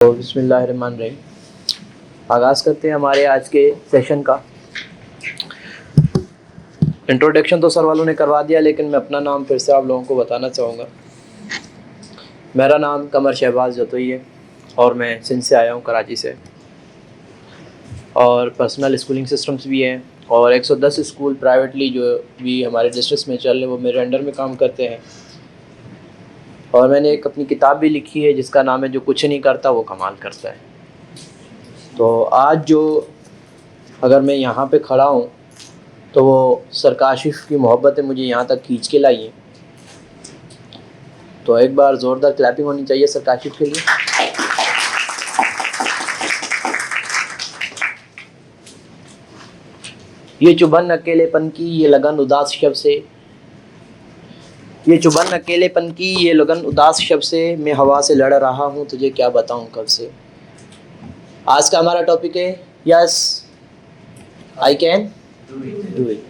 तो बिस्मिल्लाहिर्रहमानिर्रहीम, आगाज़ करते हैं हमारे आज के सेशन का। इंट्रोडक्शन तो सर वालों ने करवा दिया, लेकिन मैं अपना नाम फिर से आप लोगों को बताना चाहूँगा। मेरा नाम कमर शहबाज जतोई है और मैं सिंध से आया हूँ, कराची से। और पर्सनल स्कूलिंग सिस्टम्स भी हैं और 110 स्कूल प्राइवेटली जो भी हमारे डिस्ट्रिक्ट में चल रहे हैं वो मेरे अंडर में काम करते हैं। और मैंने एक अपनी किताब भी लिखी है जिसका नाम है जो कुछ नहीं करता वो कमाल करता है। तो आज जो अगर मैं यहाँ पे खड़ा हूँ तो वो सर काशिफ़ की मोहब्बत मुझे यहाँ तक खींच के लाई है। तो एक बार ज़ोरदार क्लैपिंग होनी चाहिए सर काशिफ़ के लिए। ये चुभन अकेलेपन की ये लगन उदास शब से, ये चुभन अकेलेपन की ये लगन उदास शब से, मैं हवा से लड़ रहा हूँ तुझे क्या बताऊँ कब से। आज का हमारा टॉपिक है yes I can do it.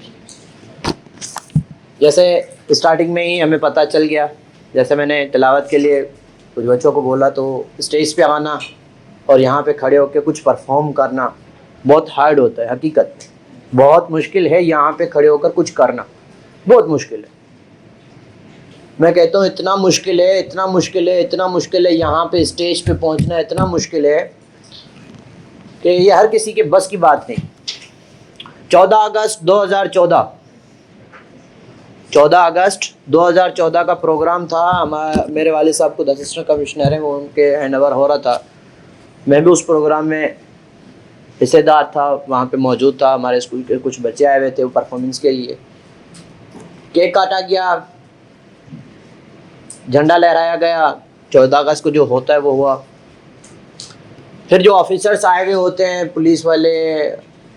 जैसे स्टार्टिंग में ही हमें पता चल गया, जैसे मैंने तिलावत के लिए कुछ बच्चों को बोला, तो स्टेज पे आना और यहाँ पे खड़े होकर कुछ परफॉर्म करना बहुत हार्ड होता है। हकीकत में बहुत मुश्किल है यहाँ पे खड़े होकर कुछ करना, बहुत मुश्किल है। मैं कहता हूँ इतना मुश्किल है, इतना मुश्किल है, इतना मुश्किल है, यहाँ पे स्टेज पे पहुँचना इतना मुश्किल है कि ये हर किसी के बस की बात नहीं। 14 अगस्त 2014 का प्रोग्राम था। मेरे वाले साहब खुद असिस्टेंट कमिश्नर हैं, वो उनके हैंडओवर हो रहा था। मैं भी उस प्रोग्राम में हिस्सेदार था, वहाँ पे मौजूद था। हमारे स्कूल के कुछ बच्चे आए हुए थे वो परफॉर्मेंस के लिए। केक काटा गया, झंडा लहराया गया। 14 अगस्त को जो होता है वो हुआ। फिर जो ऑफिसर्स आए हुए होते हैं, पुलिस वाले,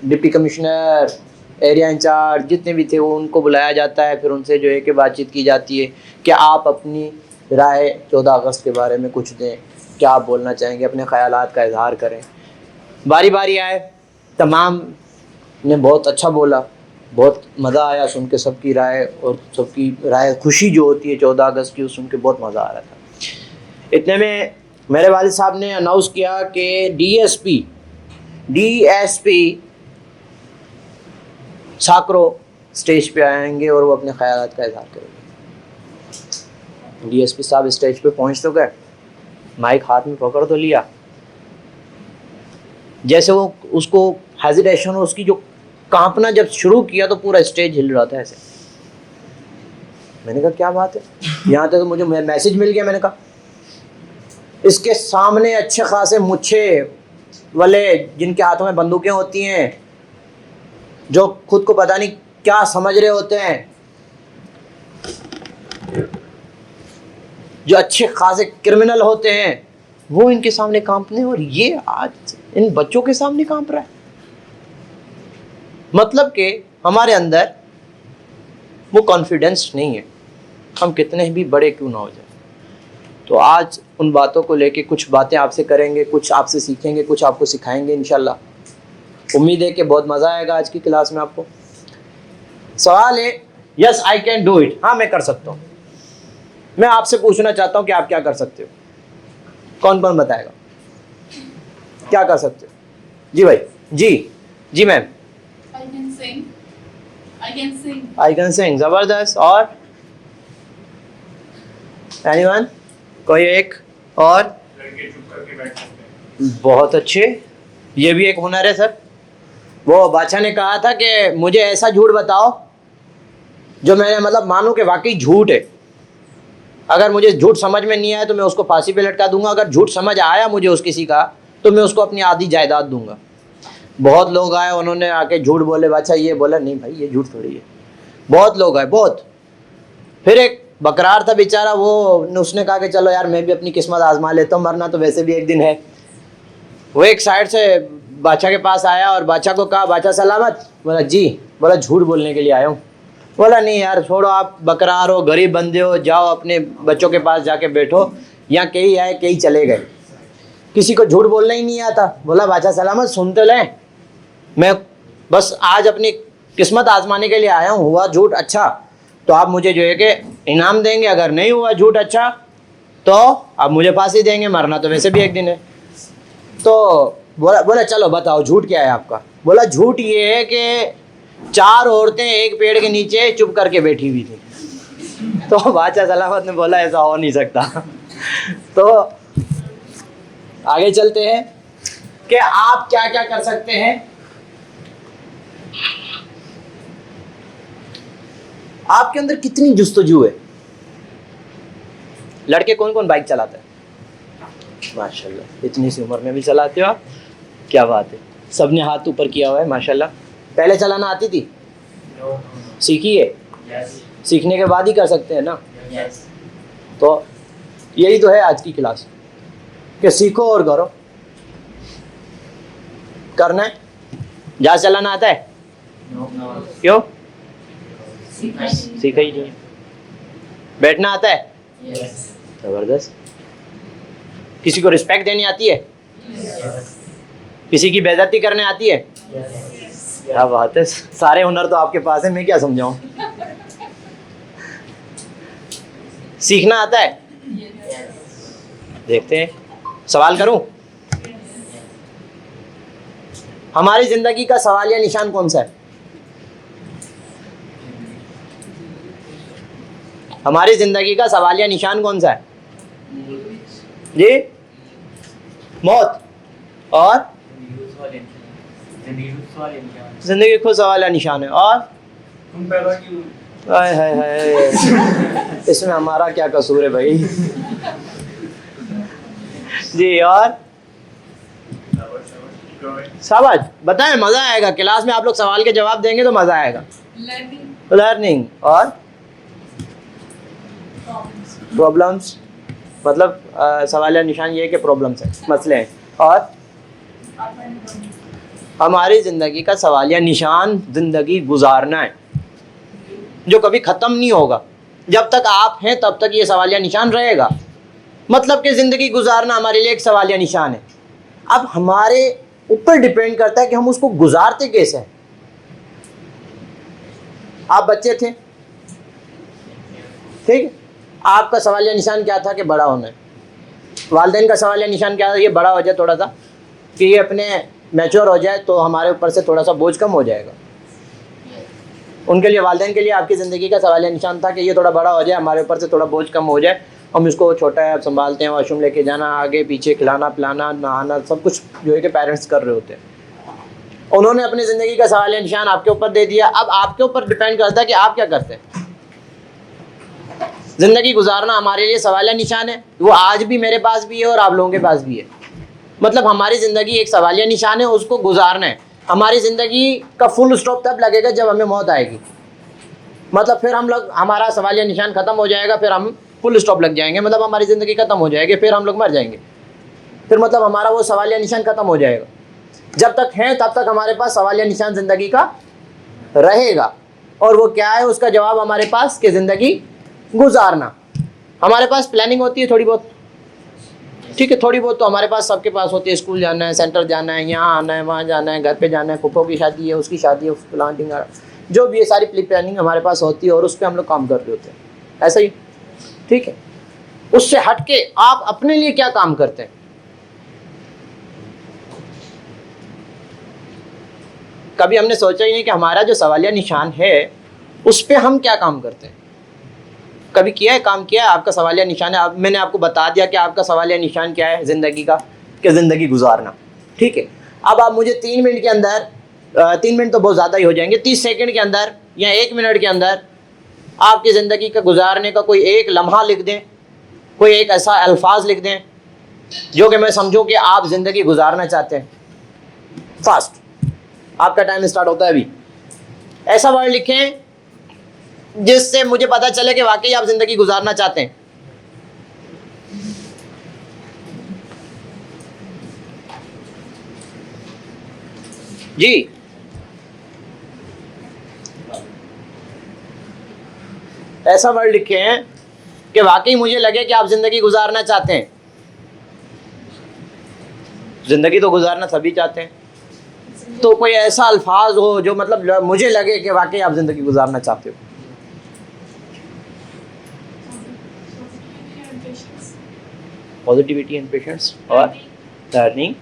डिप्टी कमिश्नर, एरिया इंचार्ज, जितने भी थे वो उनको बुलाया जाता है। फिर उनसे जो है कि बातचीत की जाती है कि आप अपनी राय 14 अगस्त के बारे में कुछ दें, क्या आप बोलना चाहेंगे, अपने ख़यालात का इजहार करें। बारी बारी आए, तमाम ने बहुत अच्छा बोला, बहुत मज़ा आया सुन के सबकी राय, और सबकी राय खुशी जो होती है 14 अगस्त की, सुन के बहुत मज़ा आ रहा था। इतने में मेरे वालिद साहब ने अनाउंस किया कि डीएसपी साकरो स्टेज पे आएंगे और वो अपने ख़यालात का इजहार करेंगे। डीएसपी साहब स्टेज पे पहुंच तो गए, माइक हाथ में पकड़ तो लिया। जैसे वो उसको हेजिटेशन हो, उसकी जो कांपना जब शुरू किया तो पूरा स्टेज हिल रहा था ऐसे। मैंने कहा क्या बात है, यहाँ तक तो मुझे मैसेज मिल गया। मैंने कहा इसके सामने अच्छे खासे मुच्छे वाले जिनके हाथों में बंदूकें होती हैं, जो खुद को पता नहीं क्या समझ रहे होते हैं, जो अच्छे खासे क्रिमिनल होते हैं, वो इनके सामने कांपने, और ये आज इन बच्चों के सामने कांप रहा है। मतलब कि हमारे अंदर वो कॉन्फिडेंस नहीं है, हम कितने भी बड़े क्यों ना हो जाए। तो आज उन बातों को लेके कुछ बातें आपसे करेंगे, कुछ आपसे सीखेंगे, कुछ आपको सिखाएंगे इंशाल्लाह। उम्मीद है कि बहुत मज़ा आएगा आज की क्लास में आपको। सवाल है yes I can do it, हाँ मैं कर सकता हूँ। मैं आपसे पूछना चाहता हूँ कि आप क्या कर सकते हो। कौन कौन बताएगा क्या कर सकते हो? जी भाई, जी मैम। आई कैन सिंग, जबरदस्त। और एनीवन, कोई एक और? बहुत अच्छे, ये भी एक हुनर है सर। वो बादशाह ने कहा था कि मुझे ऐसा झूठ बताओ जो मैंने मतलब मानूं कि वाकई झूठ है। अगर मुझे झूठ समझ में नहीं आया तो मैं उसको फांसी पे लटका दूंगा। अगर झूठ समझ आया मुझे उस किसी का तो मैं उसको अपनी आधी जायदाद दूंगा। बहुत लोग आए, उन्होंने आके झूठ बोले, बादशाह ये बोला, नहीं भाई ये झूठ थोड़ी है। बहुत लोग आए, बहुत। फिर एक बकरार था बेचारा, वो उसने कहा कि चलो यार मैं भी अपनी किस्मत आजमा लेता हूँ, मरना तो वैसे भी एक दिन है। वो एक साइड से बादशाह के पास आया और बादशाह को कहा, बादशाह सलामत? बोला जी। बोला झूठ बोलने के लिए आया हूँ। बोला नहीं यार छोड़ो, आप बकरार हो, गरीब बंदे हो, जाओ अपने बच्चों के पास जाके बैठो। यहाँ कई आए कई चले गए, किसी को झूठ बोलना ही नहीं आता। बोला बादशाह सलामत सुन तो लें, मैं बस आज अपनी किस्मत आजमाने के लिए आया हूँ। हुआ झूठ अच्छा तो आप मुझे जो है कि इनाम देंगे, अगर नहीं हुआ झूठ अच्छा तो आप मुझे फांसी देंगे, मरना तो वैसे भी एक दिन है। तो बोला बोला चलो बताओ झूठ क्या है आपका। बोला झूठ ये है कि 4 औरतें एक पेड़ के नीचे चुप करके बैठी हुई थी। तो बादशाह सलामत ने बोला ऐसा हो नहीं सकता। तो आगे चलते हैं कि आप क्या क्या कर सकते हैं। आपके अंदर कितनी जुस्तजू है। लड़के कौन कौन बाइक चलाते हैं? माशाल्लाह, इतनी सी उम्र में भी चलाते हो आप, क्या बात है। सबने हाथ ऊपर किया हुआ है माशाल्लाह। पहले चलाना आती थी? सीखी है? सीखने के बाद ही कर सकते हैं ना। तो यही तो है आज की क्लास कि सीखो और करो। करना है? जहाज चलाना आता है? क्यों? सीखा ही नहीं। बैठना आता है? जबरदस्त। किसी को रिस्पेक्ट देनी आती है? किसी की बेइज्जती करने आती है? क्या बात है, सारे हुनर तो आपके पास है, मैं क्या समझाऊं। सीखना आता है? देखते हैं, सवाल करूं। हमारी जिंदगी का सवाल या निशान कौन सा है? हमारी जिंदगी का सवाल या निशान कौन सा है जी? मौत। और जिंदगी खुद सवाल या निशान है। और तुम पैदा क्यों? हाय हाय हाय, इसमें हमारा क्या कसूर है भाई। जी और शाबाश, बताएं, मजा आएगा क्लास में। आप लोग सवाल के जवाब देंगे तो मजा आएगा। लर्निंग और प्रॉब्लम्स, मतलब सवाल या निशान ये है कि प्रॉब्लम्स हैं, मसले हैं। और हमारी ज़िंदगी का सवाल या निशान ज़िंदगी गुजारना है, जो कभी ख़त्म नहीं होगा। जब तक आप हैं तब तक ये सवाल या निशान रहेगा। मतलब कि ज़िंदगी गुजारना हमारे लिए एक सवाल या निशान है। अब हमारे ऊपर डिपेंड करता है कि हम उसको गुजारते कैसे हैं। आप बच्चे थे, ठीक है, आपका सवाल या निशान क्या था कि बड़ा होना है। वालिदैन का सवाल या निशान क्या था? ये बड़ा हो जाए थोड़ा सा, कि ये अपने मैच्योर हो जाए तो हमारे ऊपर से थोड़ा सा बोझ कम हो जाएगा। उनके लिए, वालिदैन के लिए आपकी ज़िंदगी का सवाल या निशान था कि ये थोड़ा बड़ा हो जाए, हमारे ऊपर से थोड़ा बोझ कम हो जाए, हम इसको छोटा है संभालते हैं, वॉशरूम लेके जाना, आगे पीछे खिलाना पिलाना नहाना सब कुछ जो है कि पेरेंट्स कर रहे होते हैं। उन्होंने अपनी ज़िंदगी का सवाल या निशान आपके ऊपर दे दिया। अब आपके ऊपर डिपेंड करता है कि आप क्या करते हैं। ज़िंदगी गुजारना हमारे लिए सवाल या निशान है, वो आज भी मेरे पास भी है और आप लोगों के पास भी है। मतलब हमारी ज़िंदगी एक सवाल या निशान है, उसको गुजारना है। हमारी ज़िंदगी का फुल स्टॉप तब लगेगा जब हमें मौत आएगी। मतलब फिर हम लोग, हमारा सवाल या निशान ख़त्म हो जाएगा, फिर हम फुल स्टॉप लग जाएंगे, मतलब हमारी ज़िंदगी ख़त्म हो जाएगी, फिर हम लोग मर जाएंगे। फिर मतलब हमारा वो सवाल या निशान ख़त्म हो जाएगा। जब तक हैं तब तक हमारे पास सवाल या निशान ज़िंदगी का रहेगा। और वो क्या है, उसका जवाब हमारे पास कि ज़िंदगी गुजारना। हमारे पास प्लानिंग होती है थोड़ी बहुत, ठीक है, थोड़ी बहुत तो हमारे पास, सबके पास होती है। स्कूल जाना है, सेंटर जाना है, यहाँ आना है, वहाँ जाना है, घर पे जाना है, फूफो की शादी है, उसकी शादी है, प्लानिंग, जो भी ये सारी प्लानिंग हमारे पास होती है और उस पर हम लोग काम कर रहे होते हैं, ऐसा ही, ठीक है। उससे हट के आप अपने लिए क्या काम करते हैं? कभी हमने सोचा ही नहीं कि हमारा जो सवालिया निशान है उस पर हम क्या काम करते हैं। कभी किया है, काम किया है? आपका सवालिया निशान है, मैंने आपको बता दिया कि आपका सवालिया निशान क्या है ज़िंदगी का, कि ज़िंदगी गुजारना, ठीक है। अब आप मुझे 3 मिनट के अंदर, 3 मिनट तो बहुत ज़्यादा ही हो जाएंगे, 30 सेकंड के अंदर या 1 मिनट के अंदर आपकी ज़िंदगी का गुजारने का कोई एक लम्हा लिख दें, कोई एक ऐसा अल्फाज लिख दें जो कि मैं समझूं कि आप ज़िंदगी गुजारना चाहते हैं। फास्ट, आपका टाइम स्टार्ट होता है अभी। ऐसा वर्ड लिखें जिससे मुझे पता चले कि वाकई आप ज़िंदगी गुजारना चाहते हैं। जी, ऐसा वर्ड लिखे हैं कि वाकई मुझे लगे कि आप ज़िंदगी गुजारना चाहते हैं। ज़िंदगी तो गुजारना सभी चाहते हैं, तो कोई ऐसा अल्फाज हो जो मतलब मुझे लगे कि वाकई आप ज़िंदगी गुजारना चाहते हो। पॉजिटिविटी एंड पेशेंस और लर्निंग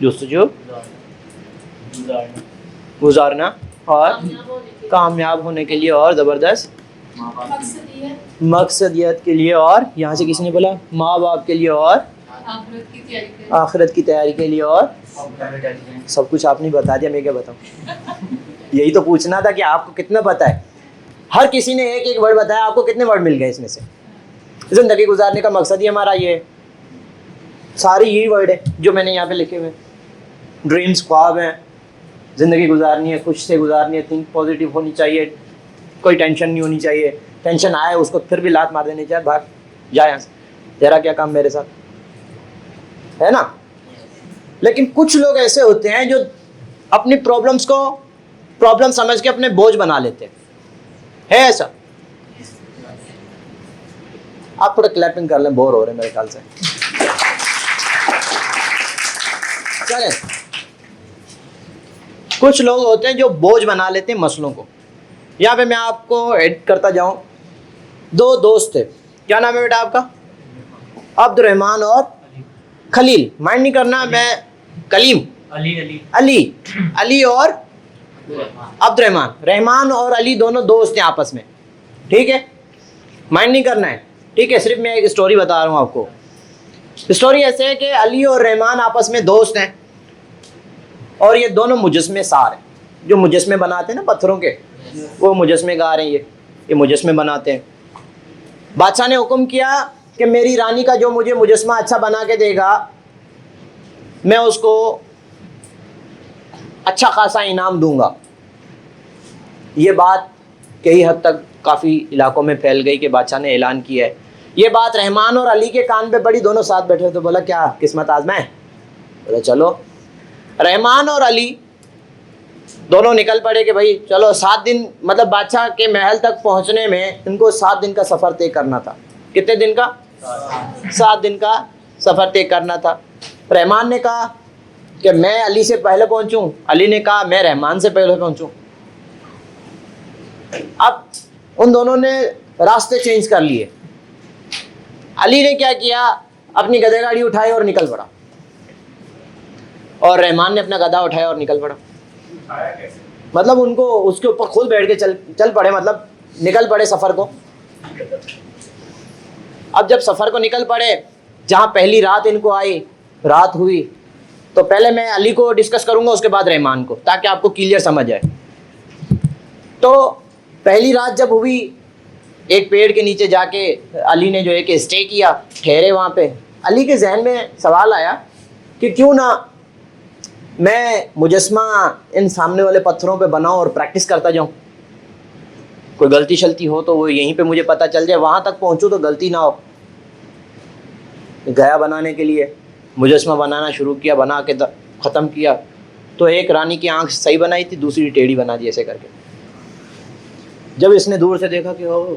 जुस्तजू गुजारना और कामयाब होने के लिए और ज़बरदस्त मकसदियत के लिए और यहाँ से किसी ने बोला माँ बाप के लिए और आखिरत की तैयारी के लिए और सब कुछ आपने बता दिया, मैं क्या बताऊँ। यही तो पूछना था कि आपको कितना पता है। हर किसी ने एक एक वर्ड बताया, आपको कितने वर्ड मिल गए इसमें से। ज़िंदगी गुजारने का मकसद ही हमारा ये है, सारे यही वर्ड है जो मैंने यहाँ पे लिखे हुए। ड्रीम्स ख्वाब हैं, ज़िंदगी गुजारनी है, खुश से गुजारनी है, थिंक पॉजिटिव होनी चाहिए, कोई टेंशन नहीं होनी चाहिए, टेंशन आए उसको फिर भी लात मार देनी चाहिए, भाग जा यहाँ से, तेरा क्या काम मेरे साथ, है ना। लेकिन कुछ लोग ऐसे होते हैं जो अपनी प्रॉब्लम्स को प्रॉब्लम समझ के अपने बोझ बना लेते हैं, है ऐसा। आप थोड़ा क्लैपिंग कर लें, बोर हो रहे हैं मेरे ख्याल से। चलें, कुछ लोग होते हैं जो बोझ बना लेते हैं मसलों को। यहाँ पे मैं आपको ऐड करता जाऊं, दो दोस्त थे, क्या नाम है बेटा आपका? अब्दुर्रहमान और खलील। माइंड नहीं करना, मैं कलीम अली और अब्दुर्रहमान, रहमान और अली दोनों दोस्त हैं आपस में, ठीक है। माइंड नहीं करना है, ठीक है। सिर्फ मैं एक स्टोरी बता रहा हूँ आपको। स्टोरी ऐसे है कि अली और रहमान आपस में दोस्त हैं और ये दोनों मुजस्मे सार हैं, जो मुजस्मे बनाते हैं ना पत्थरों के, वो मुजस्मे गा रहे हैं, ये मुजस्मे बनाते हैं। बादशाह ने हुक्म किया कि मेरी रानी का जो मुझे मुजस्मा अच्छा बना के देगा, मैं उसको अच्छा खासा इनाम दूंगा। ये बात कई हद तक काफ़ी इलाकों में फैल गई कि बादशाह ने ऐलान किया है। ये बात रहमान और अली के कान पे पड़ी, दोनों साथ बैठे तो बोला क्या किस्मत आजमाए? बोला चलो। रहमान और अली दोनों निकल पड़े कि भाई चलो, 7 दिन मतलब बादशाह के महल तक पहुंचने में इनको 7 दिन का सफ़र तय करना था। कितने दिन का? 7 दिन का सफ़र तय करना था। रहमान ने कहा कि मैं अली से पहले पहुंचूं, अली ने कहा मैं रहमान से पहले पहुंचूं। अब उन दोनों ने रास्ते चेंज कर लिए। अली ने क्या किया, अपनी गधे गाड़ी उठाई और निकल पड़ा, और रहमान ने अपना गधा उठाया और निकल पड़ा। मतलब उनको उसके ऊपर खुद बैठ के चल पड़े, मतलब निकल पड़े सफ़र को। अब जब सफ़र को निकल पड़े, जहाँ पहली रात इनको आई, रात हुई, तो पहले मैं अली को डिस्कस करूँगा, उसके बाद रहमान को, ताकि आपको क्लियर समझ आए। तो पहली रात जब हुई, एक पेड़ के नीचे जाके अली ने जो है कि स्टे किया, ठहरे वहाँ पे। अली के जहन में सवाल आया कि क्यों ना मैं मुजस्मा इन सामने वाले पत्थरों पे बनाऊं और प्रैक्टिस करता जाऊं। कोई गलती शलती हो तो वो यहीं पे मुझे पता चल जाए, वहाँ तक पहुँचूँ तो गलती ना हो। गया बनाने के लिए मुजस्मा बनाना शुरू किया, बना के ख़त्म किया। तो एक रानी की आंख सही बनाई थी, दूसरी टेढ़ी बना दी ऐसे करके। जब इसने दूर से देखा कि ओ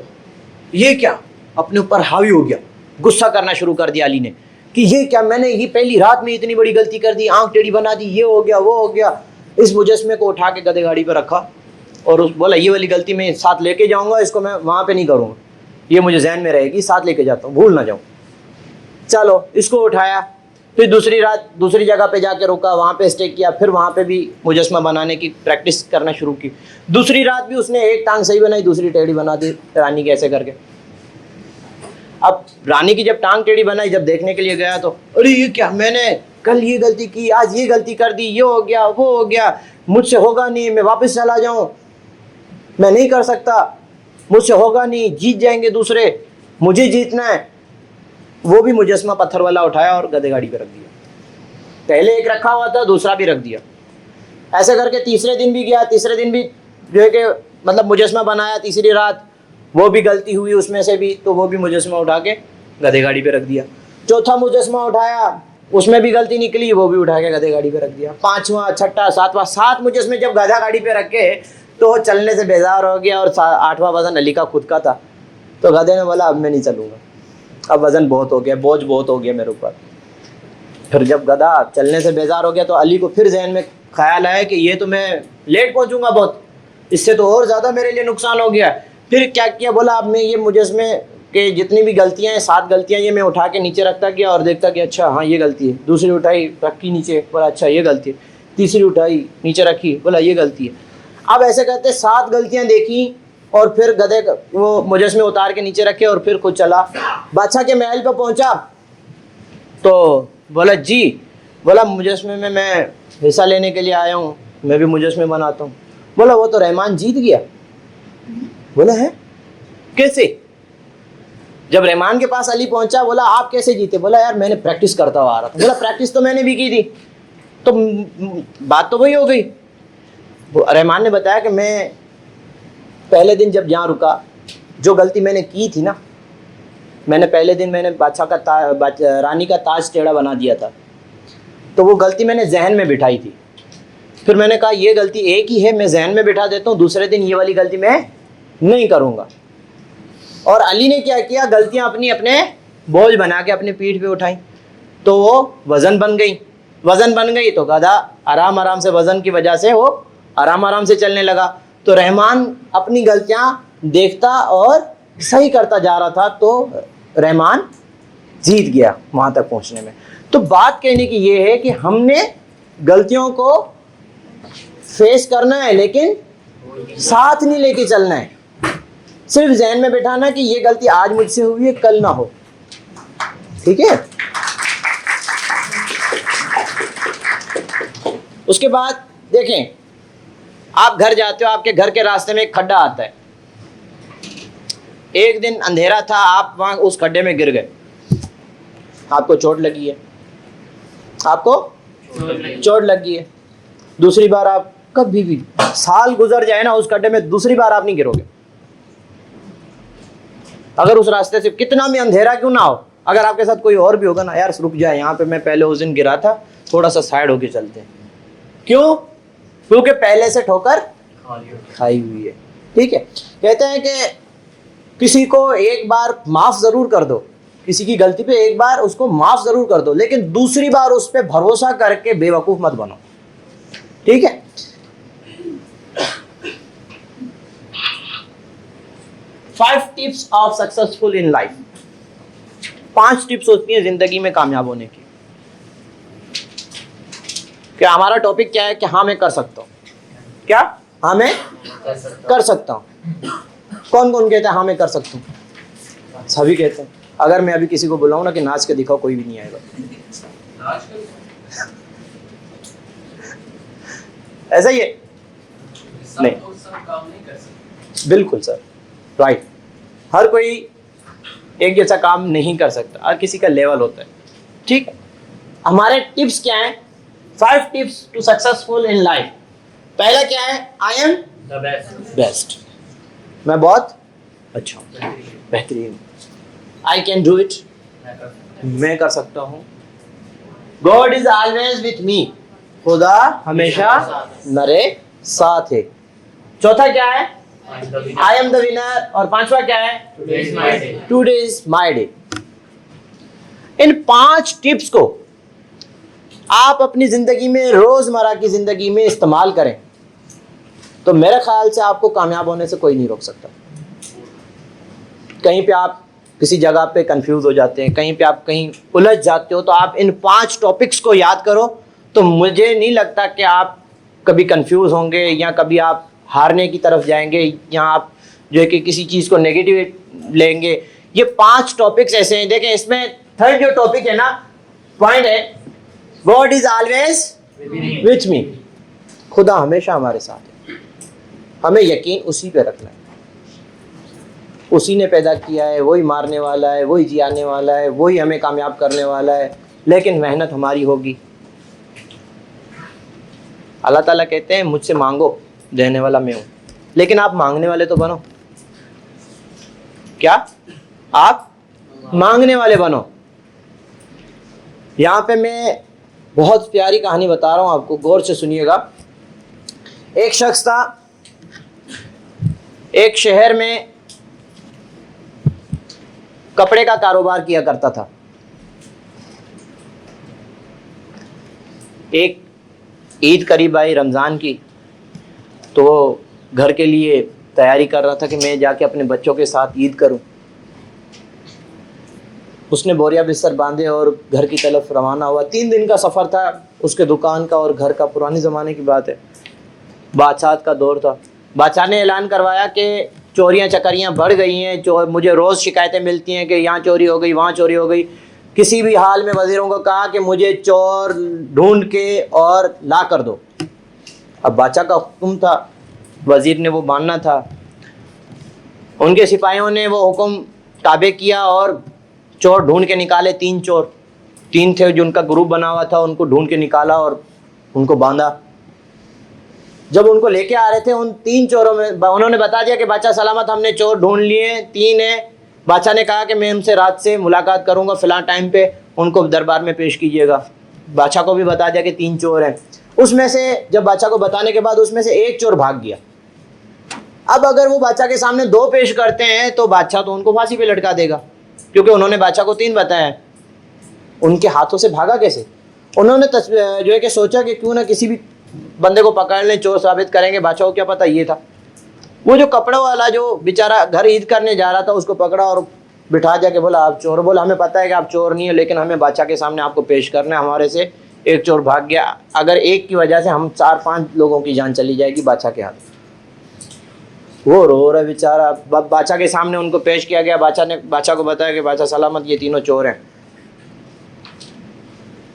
ये क्या, अपने ऊपर हावी हो गया, गुस्सा करना शुरू कर दिया अली ने कि ये क्या, मैंने ये पहली रात में इतनी बड़ी गलती कर दी, आंख टेढ़ी बना दी, ये हो गया वो हो गया। इस मुजस्मे को उठा के गधे गाड़ी पर रखा और उस बोला ये वाली गलती मैं साथ लेके जाऊंगा, इसको मैं वहाँ पे नहीं करूँगा, ये मुझे जहन में रहेगी, साथ लेके जाता हूँ, भूल ना जाऊँ। चलो, इसको उठाया, फिर दूसरी रात दूसरी जगह पे जाके रुका, वहाँ पे स्टे किया, फिर वहाँ पे भी मुजस्मा बनाने की प्रैक्टिस करना शुरू की। दूसरी रात भी उसने एक टांग सही बनाई, दूसरी टेढ़ी बना दी रानी की ऐसे करके। अब रानी की जब टांग टेढ़ी बनाई, जब देखने के लिए गया तो अरे ये क्या, मैंने कल ये गलती की, आज ये गलती कर दी, ये हो गया वो हो गया, मुझसे होगा नहीं, मैं वापस चला जाऊँ, मैं नहीं कर सकता, मुझसे होगा नहीं, जीत जाएंगे दूसरे, मुझे जीतना है। वो भी मुजस्मा पत्थर वाला उठाया और गधे गाड़ी पे रख दिया। पहले एक रखा हुआ था, दूसरा भी रख दिया। ऐसे करके तीसरे दिन भी गया, तीसरे दिन भी जो है कि मतलब मुजस्मा बनाया, तीसरी रात वो भी गलती हुई उसमें से भी, तो वो भी मुजस्मा उठा के गधे गाड़ी पे रख दिया। चौथा मुजस्मा उठाया, उसमें भी गलती निकली, वो भी उठा के गधे गाड़ी पे रख दिया। पाँचवा, छठा, सातवां, 7 मुजस्मे जब गधा गाड़ी पे रखे तो वो चलने से बेजार हो गया, और 8वां वजन अली का खुद का था। तो गधे ने बोला अब मैं नहीं चलूँगा, अब वज़न बहुत हो गया, बोझ बहुत हो गया मेरे ऊपर। फिर जब गधा चलने से बेजार हो गया तो अली को फिर जहन में ख्याल आया कि ये तो मैं लेट पहुंचूंगा बहुत, इससे तो और ज़्यादा मेरे लिए नुकसान हो गया। फिर क्या किया, बोला अब मैं ये मुजस्मे कि जितनी भी गलतियां हैं 7 गलतियां ये मैं उठा के नीचे रखता गया और देखता कि अच्छा हाँ ये गलती है, दूसरी उठाई रखी नीचे, बोला अच्छा ये गलती है, तीसरी उठाई नीचे रखी, बोला ये गलती है। अब ऐसे करते 7 गलतियां देखी और फिर गधे वो मुजस्मे उतार के नीचे रखे और फिर खुद चला। बादशाह के महल पर पहुंचा तो बोला जी, बोला मुजस्मे में मैं हिस्सा लेने के लिए आया हूँ, मैं भी मुजस्मे बनाता हूँ। बोला वो तो रहमान जीत गया। बोला है कैसे? जब रहमान के पास अली पहुंचा, बोला आप कैसे जीते? बोला यार मैंने प्रैक्टिस करता हुआ आ रहा था। बोला प्रैक्टिस तो मैंने भी की थी, तो बात तो वही हो गई। रहमान ने बताया कि मैं पहले दिन जब जहाँ रुका, जो गलती मैंने की थी ना, मैंने पहले दिन मैंने बादशाह का रानी का ताज टेढ़ा बना दिया था, तो वो गलती मैंने जहन में बिठाई थी। फिर मैंने कहा ये गलती एक ही है, मैं जहन में बिठा देता हूँ, दूसरे दिन ये वाली गलती मैं नहीं करूँगा। और अली ने क्या किया, गलतियाँ अपनी अपने बोझ बना के अपनी पीठ पे उठाई, तो वो वज़न बन गई। वज़न बन गई तो गधा आराम आराम से, वज़न की वजह से वो आराम आराम से चलने लगा। तो रहमान अपनी गलतियाँ देखता और सही करता जा रहा था, तो रहमान जीत गया वहाँ तक पहुँचने में। तो बात कहने की ये है कि हमने गलतियों को फेस करना है, लेकिन साथ नहीं लेके चलना है। सिर्फ जहन में बिठाना कि ये गलती आज मुझसे हुई है, कल ना हो। ठीक है। उसके बाद देखें, आप घर जाते हो, आपके घर के रास्ते में एक खड्डा आता है। एक दिन अंधेरा था, आप वहां उस खड्डे में गिर गए, आपको चोट लगी है, आपको चोट लगी है। दूसरी बार आप कभी भी, साल गुजर जाए ना उस खड्डे में, दूसरी बार आप नहीं गिरोगे। अगर उस रास्ते से कितना भी अंधेरा क्यों ना हो, अगर आपके साथ कोई और भी होगा ना, यार रुक जाए, यहाँ पे मैं पहले उस दिन गिरा था, थोड़ा सा साइड होके चलते हैं। क्यों? क्योंकि पहले से ठोकर खाई हुई है। ठीक है। कहते हैं कि किसी को एक बार माफ जरूर कर दो, किसी की गलती पे एक बार उसको माफ जरूर कर दो, लेकिन दूसरी बार उस पर भरोसा करके बेवकूफ मत बनो। ठीक है। Five tips of successful in life. 5 tips होती हैं जिंदगी में कामयाब होने की। क्या हमारा टॉपिक क्या है कि हाँ मैं कर सकता हूँ। क्या? हाँ मैं कर सकता हूँ। कौन कौन कहता है हाँ मैं कर सकता हूँ? सभी कहते हैं। अगर मैं अभी किसी को बुलाऊं ना कि नाच के दिखाओ, कोई भी नहीं आएगा। ऐसा ही है? नहीं, बिल्कुल सर, राइट। हर कोई एक जैसा काम नहीं कर सकता, हर किसी का लेवल होता है। ठीक है। हमारे टिप्स क्या हैं? 5 tips to successful in life. पहला क्या है? I am the best. मैं बहुत अच्छा हूँ, बेहतरीन। आई कैन डू इट, मैं कर सकता हूँ। God is always with me, खुदा हमेशा मेरे साथ है। चौथा क्या है? I am the winner. और 5वां क्या है? Today is my day. In 5 tips को आप अपनी जिंदगी में, रोजमर्रा की जिंदगी में इस्तेमाल करें तो मेरे ख्याल से आपको कामयाब होने से कोई नहीं रोक सकता। कहीं पे आप किसी जगह पे कंफ्यूज हो जाते हैं, कहीं पे आप कहीं उलझ जाते हो, तो आप इन 5 टॉपिक्स को याद करो, तो मुझे नहीं लगता कि आप कभी कंफ्यूज होंगे या कभी आप हारने की तरफ जाएंगे या आप जो है कि किसी चीज़ को नेगेटिव लेंगे। ये 5 टॉपिक्स ऐसे हैं। देखें, इसमें थर्ड जो टॉपिक है ना, पॉइंट है, God is always with me, खुदा हमेशा हमारे साथ है। हमें यकीन उसी पे रखना है। उसी ने पैदा किया है, वही मारने वाला है, वही जियाने वाला है, वही हमें कामयाब करने वाला है, लेकिन मेहनत हमारी होगी। अल्लाह ताला कहते हैं मुझसे मांगो, देने वाला मैं हूँ। लेकिन आप मांगने वाले तो बनो। क्या? आप मांगने वाले बनो। यहाँ पे मैं बहुत प्यारी कहानी बता रहा हूँ आपको, गौर से सुनिएगा। एक शख्स था, एक शहर में कपड़े का कारोबार किया करता था। एक ईद करीब आई, रमज़ान की, तो वो घर के लिए तैयारी कर रहा था कि मैं जाके अपने बच्चों के साथ ईद करूं। उसने बोरिया बिस्तर बांधे और घर की तरफ रवाना हुआ। 3 दिन का सफ़र था उसके दुकान का और घर का, पुराने ज़माने की बात है, बादशाह का दौर था। बादशाह ने ऐलान करवाया कि चोरियां चकारियां बढ़ गई हैं, चोर, मुझे रोज़ शिकायतें मिलती हैं कि यहाँ चोरी हो गई, वहाँ चोरी हो गई। किसी भी हाल में वज़ीरों को कहा कि मुझे चोर ढूंढ के और ला कर दो। अब बादशाह का हुक्म था, वज़ीर ने वो मानना था। उनके सिपाहियों ने वो हुक्म ताबे किया और चोर ढूंढ के निकाले। 3 चोर, 3 थे जिनका ग्रुप बना हुआ था, उनको ढूंढ के निकाला और उनको बांधा। जब उनको लेके आ रहे थे, उन 3 चोरों में उन्होंने बता दिया कि बादशाह सलामत, हमने चोर ढूंढ लिए, 3 है। बादशाह ने कहा कि मैं उनसे रात से मुलाकात करूंगा, फ़िलहाल टाइम पे उनको दरबार में पेश कीजिएगा। बादशाह को भी बता दिया कि 3 चोर हैं। उसमें से जब बादशाह को बताने के बाद उसमें से एक चोर भाग गया। अब अगर वो बादशाह के सामने 2 पेश करते हैं तो बादशाह तो उनको फांसी पे लटका देगा, क्योंकि उन्होंने बादशाह को 3 बताया। उनके हाथों से भागा कैसे? उन्होंने जो है कि सोचा कि क्यों ना किसी भी बंदे को पकड़ लें, चोर साबित करेंगे। बादशाह को क्या पता ये था। वो जो कपड़ों वाला जो बेचारा घर ईद करने जा रहा था, उसको पकड़ा और बिठा दिया कि बोला आप चोर। बोला हमें पता है कि आप चोर नहीं है, लेकिन हमें बादशाह के सामने आपको पेश करना है। हमारे से एक चोर भाग गया, अगर एक की वजह से हम 4-5 लोगों की जान चली जाएगी बादशाह के हाथ। वो रो रहा बेचारा। बादशाह के सामने उनको पेश किया गया। बादशाह ने बादशाह को बताया कि बादशाह सलामत, ये तीनों चोर हैं।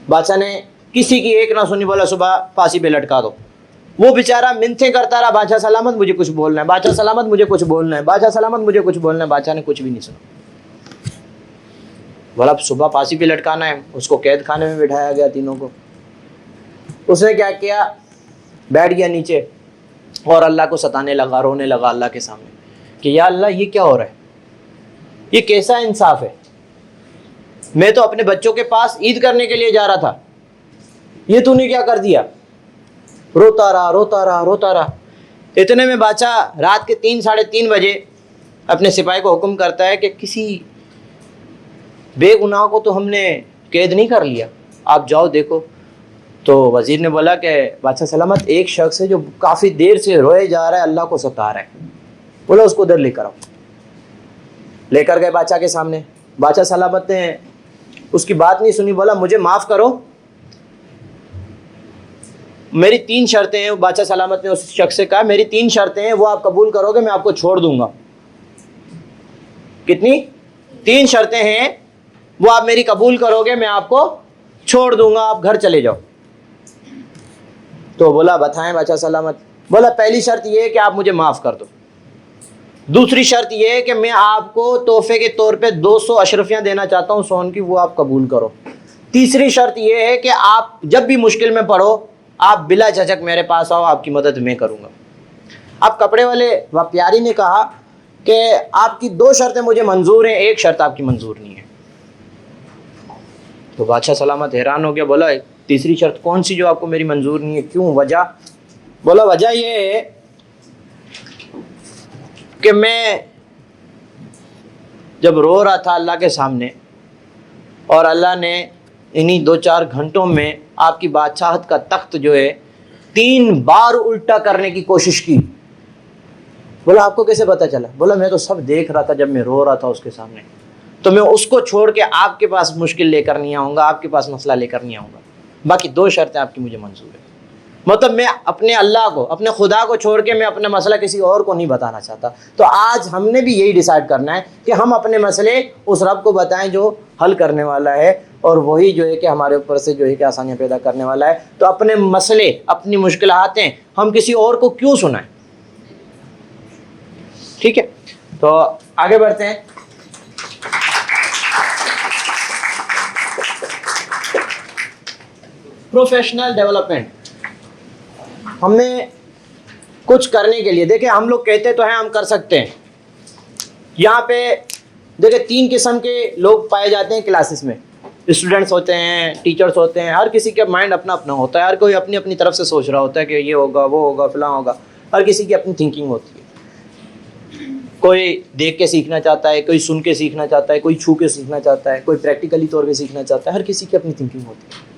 बादशाह ने किसी की एक ना सुनी, बोला सुबह फांसी पे लटका दो। वो बेचारा मिन्नतें करता रहा, बादशाह सलामत मुझे कुछ बोलना है, बादशाह सलामत मुझे कुछ बोलना है, बादशाह सलामत मुझे कुछ बोलना है। बादशाह ने कुछ भी नहीं सुना। बोला सुबह फांसी पे लटकाना है। उसको कैद खाने में बिठाया गया, तीनों को। उसने क्या किया, बैठ गया नीचे और अल्लाह को सताने लगा, रोने लगा अल्लाह के सामने कि या अल्लाह ये क्या हो रहा है, ये कैसा इंसाफ है। मैं तो अपने बच्चों के पास ईद करने के लिए जा रहा था, ये तूने क्या कर दिया। रोता रहा रोता रहा रोता रहा। इतने में बादशाह रात के 3-3:30 बजे अपने सिपाही को हुक्म करता है कि किसी बेगुनाह को तो हमने कैद नहीं कर लिया, आप जाओ देखो। तो वज़ीर ने बोला कि बादशाह सलामत, एक शख्स है जो काफ़ी देर से रोए जा रहा है, अल्लाह को सता रहा है। बोला उसको उधर लेकर आओ। लेकर गए बादशाह के सामने। बादशाह सलामत ने उसकी बात नहीं सुनी। बोला मुझे माफ़ करो, मेरी 3 शर्तें हैं। बादशाह सलामत ने उस शख्स से कहा मेरी 3 शर्तें हैं, वो आप कबूल करोगे मैं आपको छोड़ दूंगा। कितनी? 3 शर्तें हैं, वो आप मेरी कबूल करोगे मैं आपको छोड़ दूंगा, आप घर चले जाओ। तो बोला बताएं बादशाह सलामत। बोला पहली शर्त यह है कि आप मुझे माफ़ कर दो। दूसरी शर्त यह है कि मैं आपको तोहफे के तौर पे 200 अशरफियाँ देना चाहता हूँ सोन की, वो आप कबूल करो। तीसरी शर्त यह है कि आप जब भी मुश्किल में पड़ो आप बिला झिझक मेरे पास आओ, आपकी मदद मैं करूँगा। अब कपड़े वाले व प्यारी ने कहा कि आपकी 2 शर्तें मुझे मंजूर हैं, एक शर्त आपकी मंजूर नहीं है। तो बादशाह सलामत हैरान हो गया। बोला तीसरी शर्त कौन सी जो आपको मेरी मंजूर नहीं है, क्यों, वजह? बोला वजह ये है कि मैं जब रो रहा था अल्लाह के सामने और अल्लाह ने इन्हीं 2-4 घंटों में आपकी बादशाहत का तख्त जो है 3 बार उल्टा करने की कोशिश की। बोला आपको कैसे पता चला? बोला मैं तो सब देख रहा था जब मैं रो रहा था उसके सामने, तो मैं उसको छोड़ के आपके पास मुश्किल लेकर नहीं आऊँगा, आपके पास मसला लेकर नहीं आऊँगा। बाकी 2 शर्तें आपकी मुझे मंजूर है। मतलब मैं अपने अल्लाह को, अपने खुदा को छोड़ के मैं अपना मसला किसी और को नहीं बताना चाहता। तो आज हमने भी यही डिसाइड करना है कि हम अपने मसले उस रब को बताएं जो हल करने वाला है, और वही जो है कि हमारे ऊपर से जो है कि आसानियाँ पैदा करने वाला है। तो अपने मसले, अपनी मुश्किलातें हम किसी और को क्यों सुनाएं? ठीक है, तो आगे बढ़ते हैं। Professional development. हमें कुछ करने के लिए, देखिए हम लोग कहते तो हैं हम कर सकते हैं। यहाँ पे देखिए 3 किस्म के लोग पाए जाते हैं क्लासेस में। स्टूडेंट्स होते हैं, टीचर्स होते हैं, हर किसी का माइंड अपना अपना होता है, हर कोई अपनी अपनी तरफ से सोच रहा होता है कि ये होगा वो होगा फलां होगा। हर किसी की अपनी थिंकिंग होती है। कोई देख के सीखना चाहता है, कोई सुन के सीखना चाहता है, कोई छू के सीखना चाहता है, कोई प्रैक्टिकली तौर पे सीखना चाहता है। हर किसी की अपनी थिंकिंग होती है।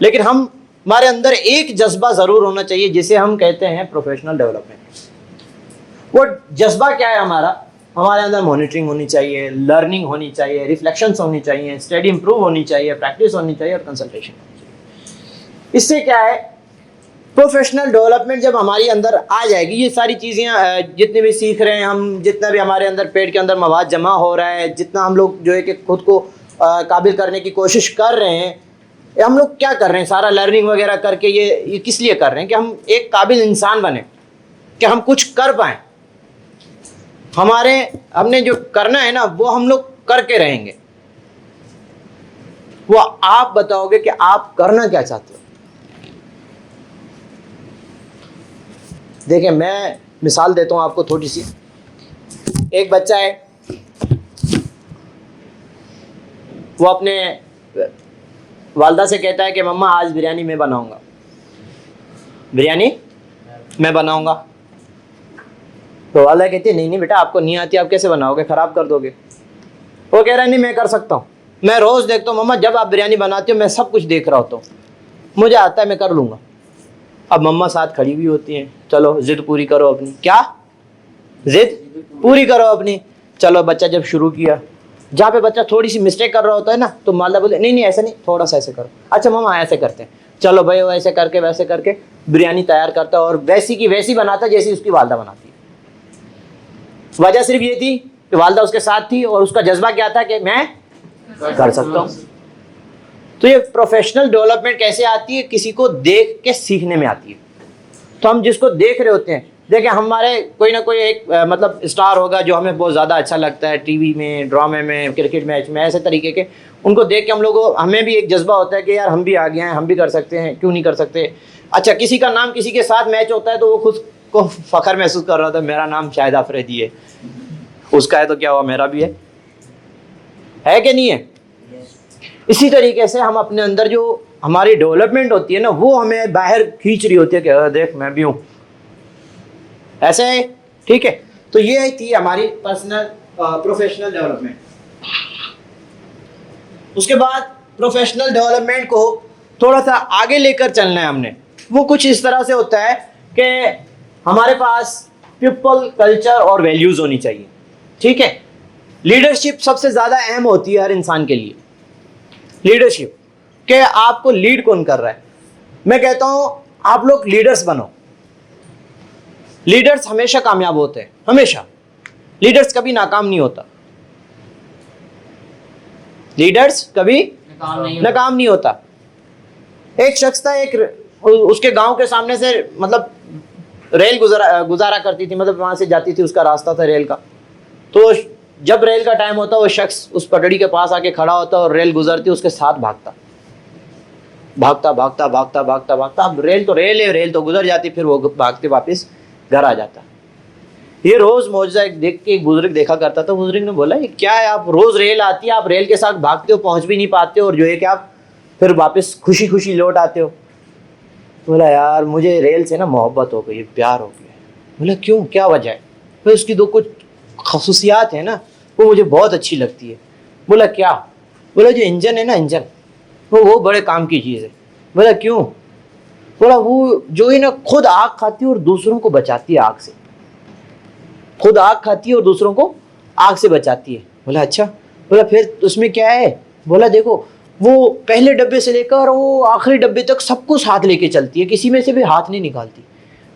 लेकिन हमारे अंदर एक जज्बा ज़रूर होना चाहिए जिसे हम कहते हैं प्रोफेशनल डेवलपमेंट। वो जज्बा क्या है हमारा? हमारे अंदर मॉनिटरिंग होनी चाहिए, लर्निंग होनी चाहिए, रिफ्लेक्शंस होनी चाहिए, स्टडी इंप्रूव होनी चाहिए, प्रैक्टिस होनी चाहिए और कंसल्टेशन होनी चाहिए। इससे क्या है, प्रोफेशनल डेवलपमेंट जब हमारी अंदर आ जाएगी, ये सारी चीज़ें जितने भी सीख रहे हैं हम, जितना भी हमारे अंदर पेट के अंदर मवाद जमा हो रहा है, जितना हम लोग जो है कि खुद को काबिल करने की कोशिश कर रहे हैं, हम लोग क्या कर रहे हैं, सारा लर्निंग वगैरह करके ये किस लिए कर रहे हैं कि हम एक काबिल इंसान बने, कि हम कुछ कर पाएँ। हमने जो करना है ना वो हम लोग करके रहेंगे। वो आप बताओगे कि आप करना क्या चाहते हो। देखिए मैं मिसाल देता हूं आपको थोड़ी सी। एक बच्चा है, वो अपने वालदा से कहता है कि मम्मा आज बिरयानी मैं बनाऊंगा, बिरयानी मैं बनाऊंगा। तो वालदा कहती है नहीं नहीं बेटा आपको नहीं आती, आप कैसे बनाओगे, ख़राब कर दोगे। वो कह रहा है नहीं मैं कर सकता हूँ, मैं रोज़ देखता हूँ मम्मा जब आप बिरयानी बनाती हो मैं सब कुछ देख रहा होता हूँ, मुझे आता है मैं कर लूँगा। अब मम्मा साथ खड़ी हुई होती हैं, चलो ज़िद पूरी करो अपनी। क्या ज़िद पूरी करो अपनी। चलो बच्चा जब शुरू किया, जहाँ पे बच्चा थोड़ी सी मिस्टेक कर रहा होता है ना तो माला बोले नहीं नहीं ऐसा नहीं, थोड़ा सा ऐसे करो। अच्छा मम्मा ऐसे करते हैं, चलो भाई वो ऐसे करके वैसे करके बिरयानी तैयार करता है और वैसी की वैसी बनाता है जैसी उसकी वालदा बनाती है। वजह सिर्फ ये थी कि वालदा उसके साथ थी और उसका जज्बा क्या था कि मैं कर सकता हूँ। तो ये प्रोफेशनल डेवलपमेंट कैसे आती है, किसी को देख के सीखने में आती है। तो हम जिसको देख रहे होते हैं, देखिए हमारे कोई ना कोई एक मतलब स्टार होगा जो हमें बहुत ज़्यादा अच्छा लगता है, टीवी में, ड्रामे में, क्रिकेट मैच में, ऐसे तरीके के, उनको देख के हम लोगों हमें भी एक जज्बा होता है कि यार हम भी आगे हैं, हम भी कर सकते हैं, क्यों नहीं कर सकते। अच्छा किसी का नाम किसी के साथ मैच होता है तो वो खुद को फ़ख्र महसूस कर रहा था, मेरा नाम शाहिद आफरीदी है, उसका है तो क्या हुआ मेरा भी है कि नहीं है। इसी तरीके से हम अपने अंदर जो हमारी डेवलपमेंट होती है ना वो हमें बाहर खींच रही होती है कि देख मैं भी हूँ, ऐसे है। ठीक है, तो ये थी हमारी पर्सनल प्रोफेशनल डेवलपमेंट। उसके बाद प्रोफेशनल डेवलपमेंट को थोड़ा सा आगे लेकर चलना है हमने। वो कुछ इस तरह से होता है कि हमारे पास पीपल, कल्चर और वैल्यूज़ होनी चाहिए। ठीक है, लीडरशिप सबसे ज़्यादा अहम होती है हर इंसान के लिए। लीडरशिप के आपको लीड कौन कर रहा है। मैं कहता हूं आप लोग लीडर्स बनो। लीडर्स हमेशा कामयाब होते हैं, हमेशा। लीडर्स कभी नाकाम नहीं होता, लीडर्स कभी नाकाम नहीं होता। एक शख्स था, उसके गांव के सामने से मतलब रेल गुजारा करती थी, मतलब वहां से जाती थी, उसका रास्ता था रेल का। तो जब रेल का टाइम होता वो शख्स उस पटड़ी के पास आके खड़ा होता और रेल गुजरती उसके साथ भागता भागता भागता भागता भागता भागता। अब रेल तो रेल है, रेल तो गुजर जाती, फिर वो भागते वापस घर आ जाता। ये रोज़ मौजूदा देख के एक बुजुर्ग देखा करता था। बुजुर्ग ने बोला ये क्या है, आप रोज़ रेल आती है, आप रेल के साथ भागते हो, पहुंच भी नहीं पाते हो और जो है कि आप फिर वापस खुशी खुशी लौट आते हो। बोला यार मुझे रेल से ना मोहब्बत हो गई, प्यार हो गया। बोला क्यों, क्या वजह है। फिर उसकी दो कुछ खसूसियात है ना वो मुझे बहुत अच्छी लगती है। बोला क्या। बोला जो इंजन है ना, इंजन वो बड़े काम की चीज़ है। बोला क्यों। बोला वो जो है ना खुद आग खाती है और दूसरों को बचाती है आग से, खुद आग खाती है और दूसरों को आग से बचाती है। बोला अच्छा। बोला फिर उसमें क्या है। बोला देखो वो पहले डब्बे से लेकर वो आखिरी डब्बे तक सबको साथ लेके चलती है, किसी में से भी हाथ नहीं निकालती।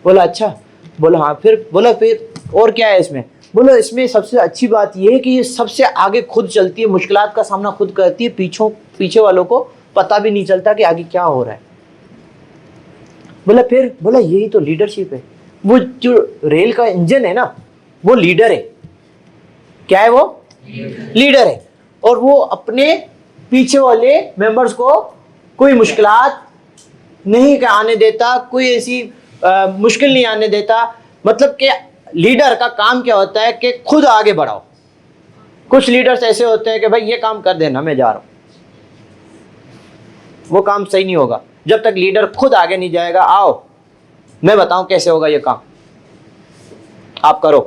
बोला अच्छा। बोला हाँ फिर। बोला फिर और क्या है इसमें। बोलो इसमें सबसे अच्छी बात यह है कि ये सबसे आगे खुद चलती है, मुश्किलात का सामना खुद करती है, पीछे वालों को पता भी नहीं चलता कि आगे क्या हो रहा है। बोला फिर। बोला यही तो लीडरशिप है। वो जो रेल का इंजन है ना वो लीडर है। क्या है वो, लीडर है। और वो अपने पीछे वाले मेंबर्स को कोई मुश्किलात नहीं आने देता, कोई ऐसी मुश्किल नहीं आने देता। मतलब कि लीडर का काम क्या होता है कि खुद आगे बढ़ाओ। कुछ लीडर्स ऐसे होते हैं कि भाई ये काम कर देना मैं जा रहा हूं, वो काम सही नहीं होगा जब तक लीडर खुद आगे नहीं जाएगा। आओ मैं बताऊं कैसे होगा ये काम, आप करो।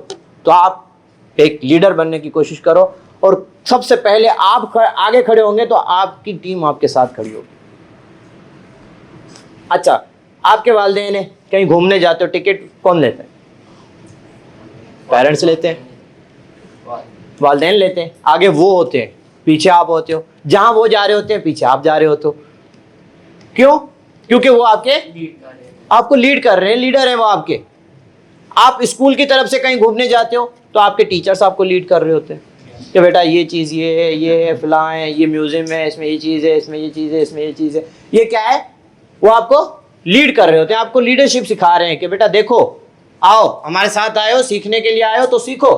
तो आप एक लीडर बनने की कोशिश करो और सबसे पहले आप आगे खड़े होंगे तो आपकी टीम आपके साथ खड़ी होगी। अच्छा आपके वालिदैन है, कहीं घूमने जाते हो, टिकट कौन लेता है, पेरेंट्स लेते हैं। वालिदैन लेते हैं, आगे वो होते हैं, पीछे आप होते हो, जहां वो जा रहे होते हैं पीछे आप जा रहे होते हो। क्यों? क्योंकि वो आपको लीड कर रहे हैं, लीडर है वो आपके। आप स्कूल की तरफ से कहीं घूमने जाते हो तो आपके टीचर्स आपको लीड कर रहे होते हैं कि बेटा ये चीज़ ये है, फलां है, ये म्यूजियम है, इसमें ये चीज़ है, इसमें ये चीज़ है, इसमें ये चीज़ है। ये क्या है? वो आपको लीड कर रहे होते हैं, आपको लीडरशिप सिखा रहे हैं कि बेटा देखो, आओ हमारे साथ आए हो, सीखने के लिए आए हो तो सीखो।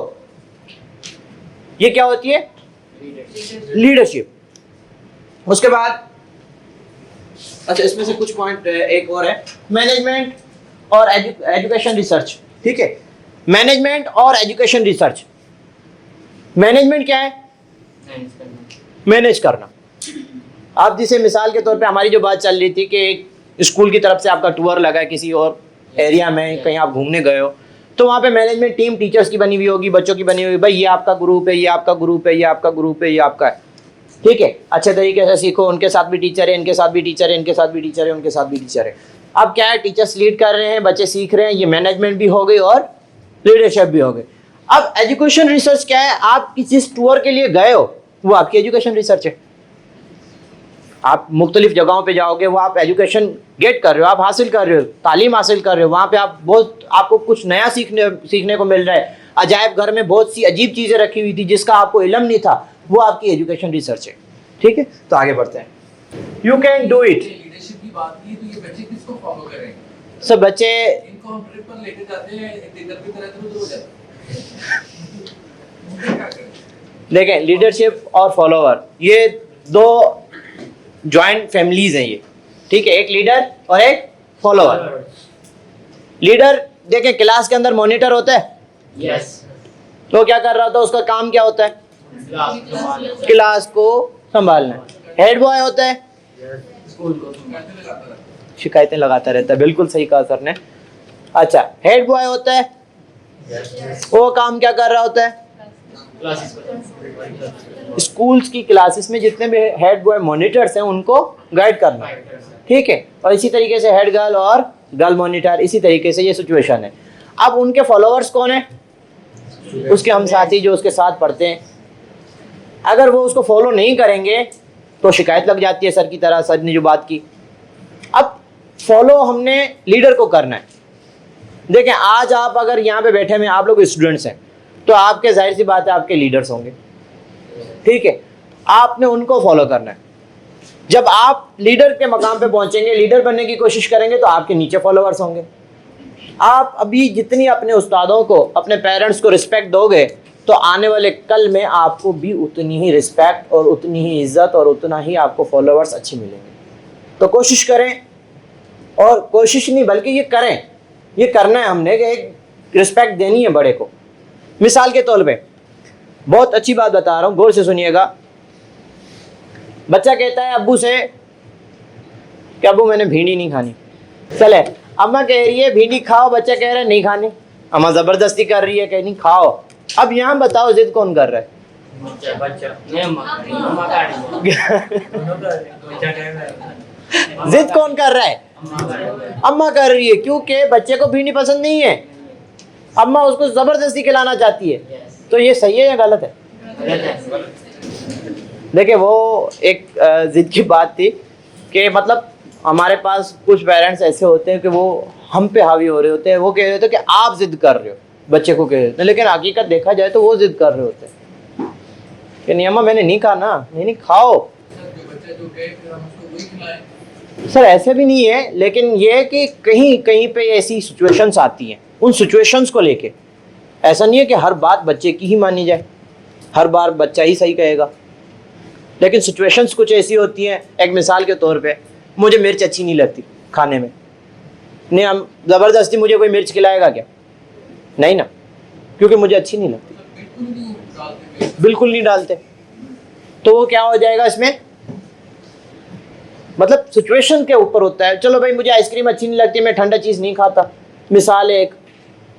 ये क्या होती है? लीडरशिप। उसके बाद अच्छा, इसमें से कुछ पॉइंट एक और है, मैनेजमेंट और एजुकेशन रिसर्च। ठीक है, मैनेजमेंट और एजुकेशन रिसर्च। मैनेजमेंट क्या है? मैनेज करना। आप जिसे मिसाल के तौर पे हमारी जो बात चल रही थी कि एक स्कूल की तरफ से आपका टूर लगा है किसी और एरिया में, कहीं आप घूमने गए हो, तो वहाँ पे मैनेजमेंट टीम टीचर्स की बनी हुई होगी, बच्चों की बनी हुई, भाई ये आपका ग्रुप है, ये आपका ग्रुप है, ये आपका ग्रुप है, ये आपका है। ठीक है, अच्छे तरीके से सीखो, उनके साथ भी टीचर है, इनके साथ भी टीचर है, इनके साथ भी टीचर है, उनके साथ भी टीचर है। अब क्या है, टीचर्स लीड कर रहे हैं, बच्चे सीख रहे हैं, ये मैनेजमेंट भी हो गई और लीडरशिप भी हो गई। अब एजुकेशन रिसर्च क्या है? आप जिस टूर के लिए गए हो वो आपकी एजुकेशन रिसर्च है। आप मुख्तलिफ जगहों पे जाओगे, वो आप एजुकेशन गेट कर रहे हो, आप हासिल कर रहे हो, तालीम हासिल कर रहे हो, वहाँ पे आप बहुत, आपको कुछ नया सीखने को मिल रहा है। अजायब घर में बहुत सी अजीब चीज़ें रखी हुई थी जिसका आपको इल्म नहीं था, वो आपकी एजुकेशन रिसर्च है। ठीक है, तो आगे बढ़ते हैं। You can do it. Leadership की बात की तो ये बच्चे किसको फॉलो करें? सब बच्चे इनको हम ट्रिप पर लेके जाते हैं, टीचर की तरह तो हो जाता है। देखें, लीडरशिप और फॉलोवर ये दो जॉइंट फैमिलीज हैं ये। ठीक है, एक लीडर और एक फॉलोवर। लीडर देखें क्लास के अंदर मॉनिटर होता है, यस, तो क्या कर रहा होता है, उसका काम क्या होता है? क्लास को संभालना। हेड बॉय होता है, स्कूल को शिकायतें लगाता रहता है। बिल्कुल सही कहा सर ने। अच्छा, हेड बॉय होता है, वो काम क्या कर रहा होता है? स्कूल्स की क्लासेस में जितने भी हेड बॉय मॉनिटर्स हैं उनको गाइड करना। ठीक है, और इसी तरीके से हेड गर्ल और गर्ल मॉनिटर, इसी तरीके से ये सिचुएशन है। अब उनके फॉलोअर्स कौन है? उसके हम साथी जो उसके साथ पढ़ते हैं। अगर वो उसको फॉलो नहीं करेंगे तो शिकायत लग जाती है सर की तरह, सर ने जो बात की। अब फॉलो हमने लीडर को करना है। देखें, आज आप अगर यहाँ पे बैठे हुए आप लोग स्टूडेंट्स हैं तो आपके जाहिर सी बात है आपके लीडर्स होंगे। ठीक है, आपने उनको फॉलो करना है। जब आप लीडर के मकाम पे पहुंचेंगे, लीडर बनने की कोशिश करेंगे तो आपके नीचे फॉलोअर्स होंगे। आप अभी जितनी अपने उस्तादों को, अपने पेरेंट्स को रिस्पेक्ट दोगे तो आने वाले कल में आपको भी उतनी ही रिस्पेक्ट और उतनी ही इज्जत और उतना ही आपको फॉलोअर्स अच्छे मिलेंगे। तो कोशिश करें, और कोशिश नहीं बल्कि ये करें, ये करना है हमने कि एक रिस्पेक्ट देनी है बड़े को। मिसाल के तौर पे बहुत अच्छी बात बता रहा हूँ, गौर से सुनिएगा। बच्चा कहता है अब्बू से कि अब्बू मैंने भिंडी नहीं खानी। चले, अम्मा कह रही है भिंडी खाओ, बच्चा कह रहा है नहीं खानी, अम्मा ज़बरदस्ती कर रही है कह नहीं खाओ। अब यहाँ बताओ जिद कौन कर रहा है? जिद कौन कर रहा है? अम्मा कर रही है, क्योंकि बच्चे को भिंडी पसंद नहीं है, अम्मा उसको जबरदस्ती खिलाना चाहती है। तो ये सही है या गलत है? देखिए, वो एक जिद की बात थी कि मतलब हमारे पास कुछ पेरेंट्स ऐसे होते हैं कि वो हम पे हावी हो रहे होते हैं। वो कह रहे होते हैं कि आप जिद कर रहे हो, बच्चे को कह रहे होते हैं, लेकिन हकीकत देखा जाए तो वो जिद कर रहे होते हैं कि नहीं अम्मा मैंने नहीं खाना, नहीं खाओ। सर ऐसे भी नहीं है, लेकिन ये है कि कहीं कहीं पे ऐसी सिचुएशंस आती हैं, उन सिचुएशंस को लेके ऐसा नहीं है कि हर बात बच्चे की ही मानी जाए, हर बार बच्चा ही सही कहेगा। लेकिन सिचुएशंस कुछ ऐसी होती हैं, एक मिसाल के तौर पे मुझे मिर्च अच्छी नहीं लगती खाने में, नहीं हम ज़बरदस्ती मुझे कोई मिर्च खिलाएगा क्या? नहीं ना, क्योंकि मुझे अच्छी नहीं लगती, बिल्कुल नहीं डालते। तो वो क्या हो जाएगा इसमें, मतलब सिचुएशन के ऊपर होता है। चलो भाई मुझे आइसक्रीम अच्छी नहीं लगती, मैं ठंडा चीज़ नहीं खाता, मिसाल है एक,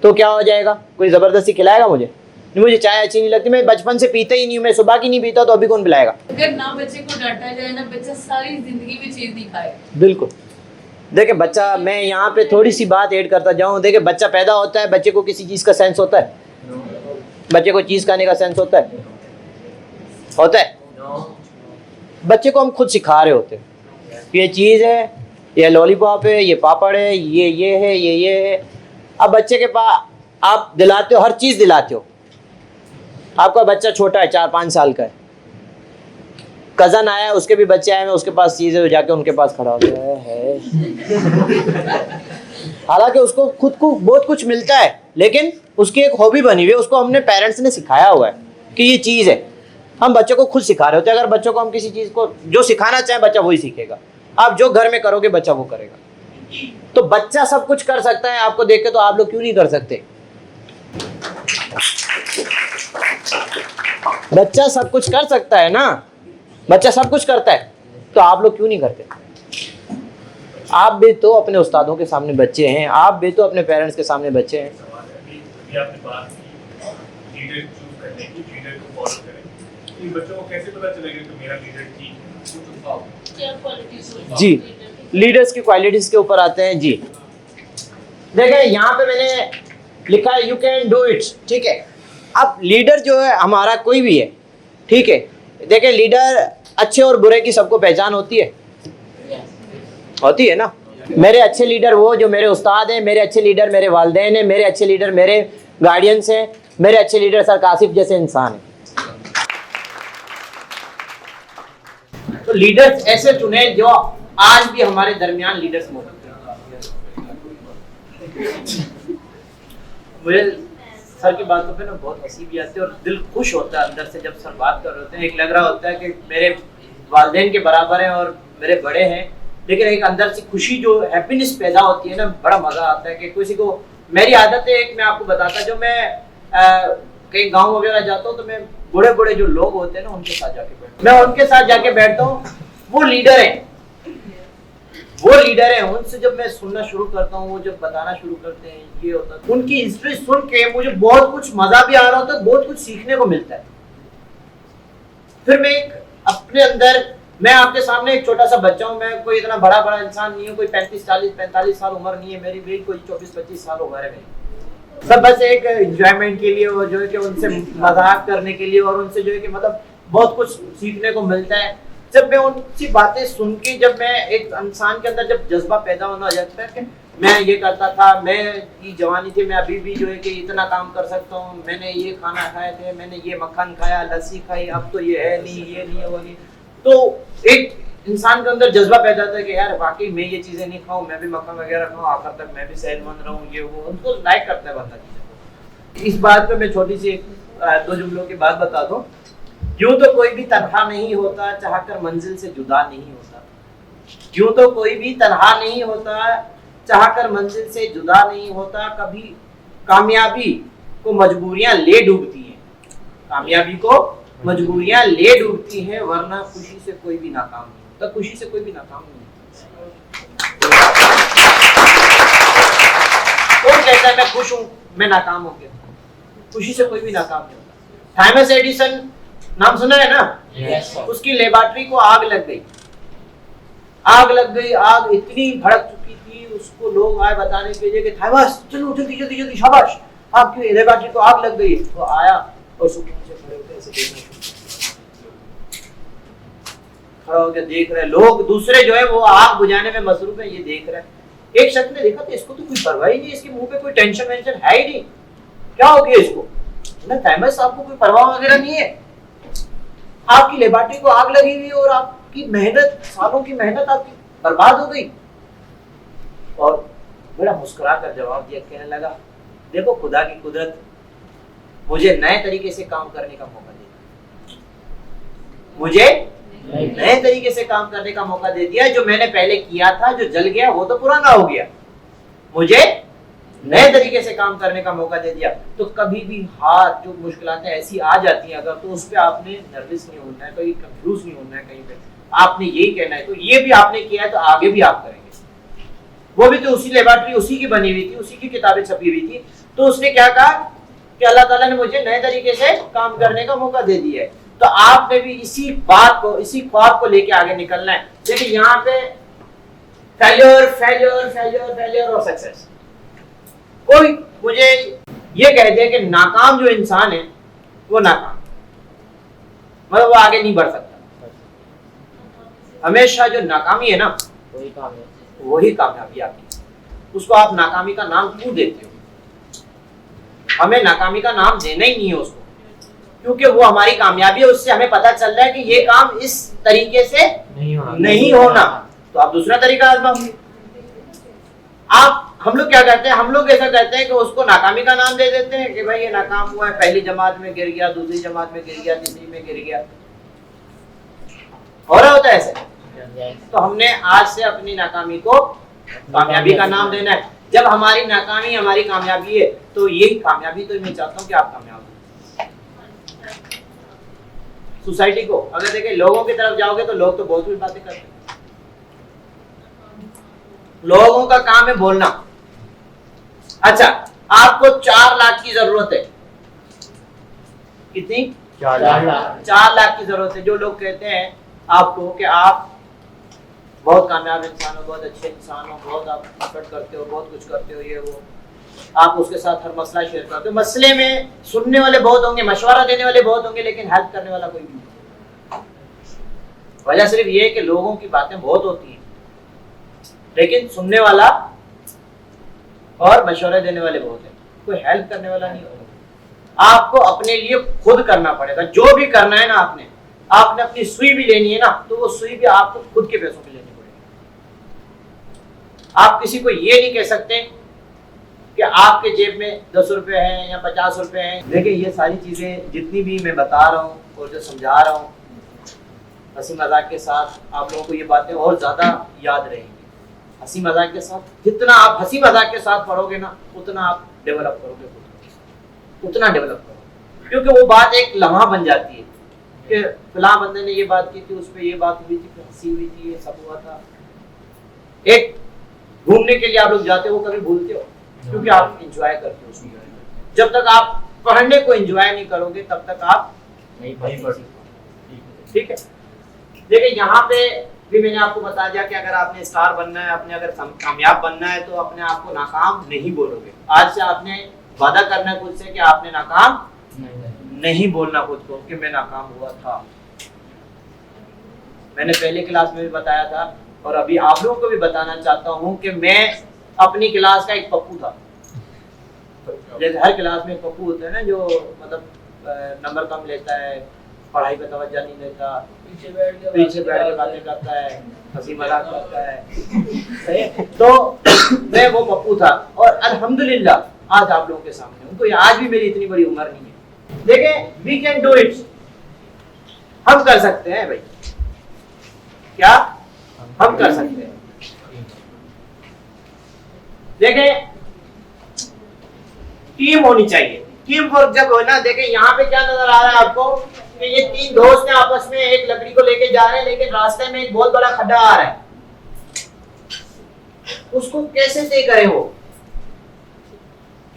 तो क्या हो जाएगा, कोई ज़बरदस्ती खिलाएगा मुझे? मुझे चाय अच्छी नहीं लगती, मैं बचपन से पीता ही नहीं हूँ, मैं सुबह की नहीं पीता, तो अभी कौन पिलाएगा? अगर ना बच्चे को डांटा जाए ना, बच्चा सारी जिंदगी में चीज नहीं खाए। बिल्कुल। देखिए बच्चा, मैं यहाँ पे थोड़ी सी बात ऐड करता जाऊँ। देखिए बच्चा पैदा होता है, बच्चे को किसी चीज़ का सेंस होता है? बच्चे को चीज खाने का सेंस होता है? होता है? बच्चे को हम खुद सिखा रहे होते हैं कि ये चीज है, ये लॉलीपॉप है, ये पापड़ है, ये है, ये है। अब बच्चे के पास आप दिलाते हो, हर चीज दिलाते हो। आपका बच्चा छोटा है, 4-5 साल का है, कजन आया, उसके भी बच्चे आए हैं, उसके पास चीज़ है, जाके उनके पास खड़ा होता है। हालांकि उसको खुद को बहुत कुछ मिलता है, लेकिन उसकी एक हॉबी बनी हुई है, उसको हमने पेरेंट्स ने सिखाया हुआ है कि ये चीज़ है। हम बच्चों को खुद सिखा रहे होते हैं। अगर बच्चों को हम किसी चीज़ को जो सिखाना चाहें, बच्चा वही सीखेगा। आप जो घर में करोगे, बच्चा वो करेगा। तो बच्चा सब कुछ कर सकता है आपको देख के, तो आप लोग क्यों नहीं कर सकते? बच्चा सब कुछ कर सकता है ना, बच्चा सब कुछ करता है, तो आप लोग क्यों नहीं करते? आप भी तो अपने उस्तादों के सामने बच्चे हैं, आप भी तो अपने पेरेंट्स के सामने बच्चे हैं। आपने बात की लीडर चूज करने की, लीडर को फॉलो करें। इन बच्चों को कैसे पता चलेगा कि मेरा लीडर ठीक है? क्या क्वालिटीज जी, लीडर्स की क्वालिटीज के ऊपर आते हैं। जी देखिए, यहाँ पे मैंने लिखा है यू कैन डू इट, ठीक है। अब लीडर जो है हमारा कोई भी है, ठीक है। देखिए, लीडर अच्छे और बुरे की सबको पहचान होती है, होती है ना। मेरे अच्छे लीडर वो जो मेरे उस्ताद हैं, मेरे अच्छे लीडर मेरे वालिदैन हैं, मेरे अच्छे लीडर मेरे गार्डियंस हैं, मेरे अच्छे लीडर सर कासिफ जैसे इंसान हैं। तो लीडर्स ऐसे चुने जो आज भी हमारे दरमियान लीडर्स मौजूद हैं। मुझे सर की बातों पे ना बहुत हंसी भी आती है और दिल खुश होता है अंदर से जब सर बात कर रहे होते हैं। एक लग रहा होता है कि मेरे वालिदैन के बराबर हैं और मेरे बड़े हैं, लेकिन एक अंदर से खुशी जो हैप्पीनेस पैदा होती है ना, बड़ा मजा आता है कि किसी को। मेरी आदत है, एक मैं आपको बताता, जो मैं कहीं गांव वगैरह जाता हूँ तो मैं बड़े बड़े जो लोग होते हैं ना उनके साथ जाके बैठता हूँ। मैं उनके साथ जाके बैठता हूँ, वो लीडर हैं, वो लीडर है। उनसे जब मैं सुनना शुरू करता हूँ, वो जब बताना शुरू करते हैं, ये होता है, उनकी हिस्ट्री सुन के मुझे बहुत कुछ मजा भी आ रहा होता है, बहुत कुछ सीखने को मिलता है। फिर मैं एक अपने अंदर, मैं आपके सामने एक छोटा सा बच्चा हूँ, मैं कोई इतना बड़ा इंसान नहीं हूँ, कोई 35-40-45 साल उम्र नहीं है मेरी भी, कोई 24-25 साल उम्र है मेरी। सब बस एक एंजॉयमेंट के लिए और जो है कि उनसे मजाक करने के लिए और उनसे जो है कि मतलब बहुत कुछ सीखने को मिलता है। जब मैं उनकी बातें सुन के, जब मैं एक इंसान के अंदर जब जज्बा पैदा होना जाता है कि मैं ये करता था, मैं ये जवानी थी, मैं अभी भी जो है कि इतना काम कर सकता हूँ, मैंने ये खाना खाए थे, मैंने ये मक्खन खाया, लस्सी खाई, अब तो ये है नहीं, ये नहीं है, वो नहीं। तो एक इंसान के अंदर जज्बा पैदा होता है कि यार वाकई मैं ये चीजें नहीं खाऊं, मैं भी मक्खन वगैरह खाऊं, आखिर तक मैं भी सेहतमंद रहूं, ये वो उनको लाइक करता है बंदा चीजें को। इस बात पे मैं छोटी सी 2 जुमलों की बात बता दूं। यूं तो कोई भी तन्हा नहीं होता, चाहकर मंजिल से जुदा नहीं होता। यूं तो कोई भी तन्हा नहीं होता, चाहकर मंजिल से जुदा नहीं होता। कभी कामयाबी को मजबूरियां ले डूबती हैं, कामयाबी को मजबूरियां ले डूबती हैं, वरना खुशी से कोई भी नाकाम नहीं होता। खुशी से कोई भी नाकाम नहीं होता। कौन कहता है मैं खुश हूं, मैं नाकाम हो गया? खुशी से कोई भी नाकाम नहीं होता। थॉमस एडिसन नाम सुना है ना? Yes, उसकी लेबोरेटरी को आग लग गई, आग लग गई। आग इतनी भड़क चुकी थी, उसको लोग आए बताने के लिए कि थॉमस चलो जल्दी जल्दी जल्दी, शाबाश, आपकी लेबोरेटरी को आग लग गई। वो आया और सुकून से खड़े होकर ऐसे देखना शुरू, खड़ा होकर देख रहे लोग, दूसरे जो है वो आग बुझाने में मसरूफ है, ये देख रहे हैं। एक शख्स ने देखा तो इसको तो कोई परवाह ही नहीं, इसके मुंह पे कोई टेंशन वेंशन है ही नहीं, क्या हो गया इसको? थॉमस आपको कोई परवाह वगैरह नहीं है, आपकी लेबोरेटरी को आग लगी हुई और आपकी मेहनत, सालों की मेहनत आपकी बर्बाद हो गई। और बड़ा मुस्कुरा कर जवाब दिया, कहने लगा देखो खुदा की कुदरत मुझे नए तरीके से काम करने का मौका दे, मुझे नए तरीके से काम करने का मौका दे दिया। जो मैंने पहले किया था, जो जल गया वो तो पुराना हो गया, मुझे नए तरीके से काम करने का मौका दे दिया। तो कभी भी हार, जो मुश्किलातें ऐसी आ जाती हैं अगर, तो उस पर आपने नर्वस नहीं होना है, कहीं कंफ्यूज नहीं होना है, कहीं पे आपने यही कहना है। तो ये भी आपने किया है तो आगे भी आप करेंगे। वो भी तो उसी लेबोरेटरी उसी की बनी हुई थी, उसी की किताबें छपी हुई थी। तो उसने क्या कहा कि अल्लाह ताला ने मुझे नए तरीके से काम करने का मौका दे दिया है। तो आपने भी इसी बात को, इसी ख्वाब को लेके आगे निकलना है। देखिए यहाँ पे फेल्योर फेल्योर फेल्योर फेल्योर और सक्सेस। कोई मुझे ये कह दे कि नाकाम जो इंसान है वो नाकाम, मतलब वो आगे नहीं बढ़ सकता। हमेशा जो नाकामी है ना वही काम है। वही कामयाबी आपकी। उसको आप नाकामी का नाम क्यों देते हो? हमें नाकामी का नाम देना ही नहीं है उसको, क्योंकि वो हमारी कामयाबी है। उससे हमें पता चल रहा है कि ये काम इस तरीके से नहीं होना, तो आप दूसरा तरीका आजमाओ। आप हम लोग क्या करते हैं, हम लोग ऐसा करते हैं कि उसको नाकामी का नाम दे देते हैं कि भाई ये नाकाम हुआ है, पहली जमात में गिर गया, दूसरी जमात में गिर गया, तीसरी में गिर गया, हो रहा होता है ऐसे। तो हमने आज से अपनी नाकामी को कामयाबी का नाम देना है। जब हमारी नाकामी हमारी कामयाबी है तो यही कामयाबी तो मैं चाहता हूँ कि आप कामयाब हो। सोसाइटी को अगर देखें, लोगों की तरफ जाओगे तो लोग तो बहुत भी बातें करते हैं। लोगों का काम है बोलना। अच्छा, आपको 4 लाख की जरूरत है। कितनी? 4 लाख। 4 लाख की जरूरत है। जो लोग कहते हैं आपको कि आप बहुत कामयाब इंसान हो, बहुत अच्छे इंसान हो, बहुत आप एफर्ट करते हो, बहुत कुछ करते हो, ये वो, आप उसके साथ हर मसला शेयर करते हो। मसले में सुनने वाले बहुत होंगे, मशवरा देने वाले बहुत होंगे, लेकिन हेल्प करने वाला कोई नहीं। वजह सिर्फ ये है कि लोगों की बातें बहुत होती हैं, लेकिन सुनने वाला और मशवरा देने वाले बहुत है, कोई हेल्प करने वाला नहीं होगा। आपको अपने लिए खुद करना पड़ेगा। जो भी करना है ना, आपने अपनी सुई भी लेनी है ना, तो वो सुई भी आपको खुद के पैसों में लेनी पड़ेगी। आप किसी को ये नहीं कह सकते कि आपके जेब में 10 रुपए हैं या 50 रुपए हैं। देखिए, ये सारी चीजें जितनी भी मैं बता रहा हूँ और जो समझा रहा हूँ, हंसी मजाक के साथ आप लोगों को ये बातें और ज्यादा याद रहेंगी। हंसी मजाक के साथ, जितना आप हंसी मजाक के साथ पढ़ोगे ना, उतना आप डेवलप करोगे, उतना डेवलप करोगे। क्योंकि वो बात एक लम्हा बन जाती है कि फलां बंदे ने ये बात की थी, उस पर ये बात हुई थी, हंसी हुई थी, ये सब हुआ था। एक घूमने के लिए आप लोग जाते हो, वो कभी भूलते हो? क्योंकि आप एंजॉय करते हो उसको। जब तक आप पढ़ने को एंजॉय नहीं करोगे तब तक आप नहीं पढ़। ठीक है। देखिए, यहाँ पे भी मैंने आपको बता दिया कि अगर आपने स्टार बनना है, अपने अगर कामयाब बनना है, तो अपने आप को नाकाम नहीं बोलोगे। आज से आपने वादा करना है खुद से कि आपने नाकाम नहीं बोलना खुद को कि मैं नाकाम हुआ था। मैंने पहले क्लास में भी बताया था और अभी आप लोगों को भी बताना चाहता हूँ कि मैं अपनी क्लास का एक पप्पू था। जैसे हर क्लास में एक पप्पू होता है ना, जो मतलब नंबर कम लेता है, पढ़ाई पे तवज्जो नहीं देता, पीछे बैठ के बातें करता है, हंसी मजाक करता है, सही है? तो मैं वो पप्पू था और अल्हम्दुलिल्लाह आज आप लोगों के सामने हूँ। तो आज भी मेरी इतनी बड़ी उम्र नहीं है। देखें, वी कैन डू इट, हम कर सकते हैं भाई। क्या हम कर सकते हैं? देखें, टीम होनी चाहिए। टीम वर्क जब हो ना, देखें यहाँ पे क्या नजर आ रहा है आपको कि ये 3 दोस्त हैं, आपस में एक लकड़ी को लेके जा रहे हैं, लेकिन रास्ते में एक बहुत बड़ा खड्डा आ रहा है। उसको कैसे तय करें? वो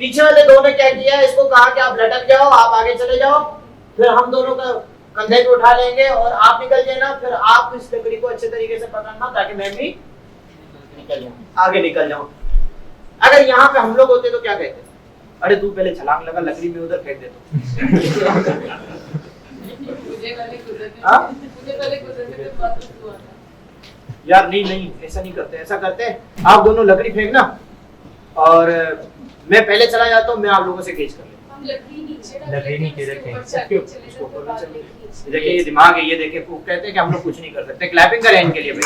पीछे वाले दो ने क्या किया, इसको कहा कि आप लटक जाओ, आप आगे चले जाओ, फिर हम दोनों का कंधे पे उठा लेंगे और आप निकल जाना। फिर आप इस लकड़ी को अच्छे तरीके से पकड़ना ताकि मैं भी आगे निकल जाऊं। अगर यहाँ पे हम लोग होते तो क्या कहते? अरे तू पहले छलांग लगा, लकड़ी में उधर फेंक देता। यार नहीं, ऐसा नहीं करते। ऐसा करते, आप दोनों लकड़ी फेंकना और मैं पहले चला जाता हूँ, मैं आप लोगों से केच कर लेता। लकड़ी नीचे रखें। देखिए, ये दिमाग है, ये देखिए, वो कहते हैं कि हम लोग कुछ नहीं कर सकते। क्लैपिंग करें इनके लिए भाई।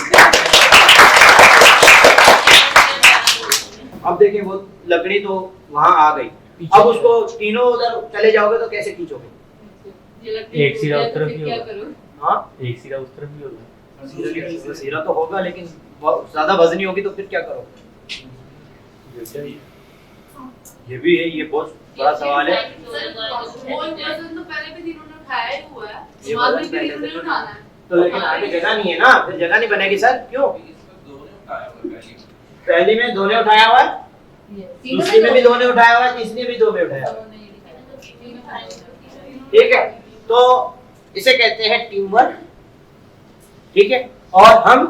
अब देखिए, वो लकड़ी तो वहां आ गई। अब उसको तीनों उधर चले जाओगे तो कैसे खींचोगे? एक सीधा उस तरफ भी होगा। हाँ, एक सीधा उस तरफ भी होगा। सीधा तो होगा, लेकिन बहुत ज्यादा वजनी होगी तो फिर क्या करोगे? ये भी है, ये बहुत बड़ा सवाल है। तो लेकिन आगे जगह नहीं है ना, फिर जगह नहीं बनेगी सर। क्यों? पहली में 2 ने उठाया हुआ है, दूसरी में भी 2 ने उठाया हुआ है, तीसरी में भी 2 ने उठाया हुआ है। ठीक है, तो इसे कहते हैं टीम वर्क। ठीक है, और हम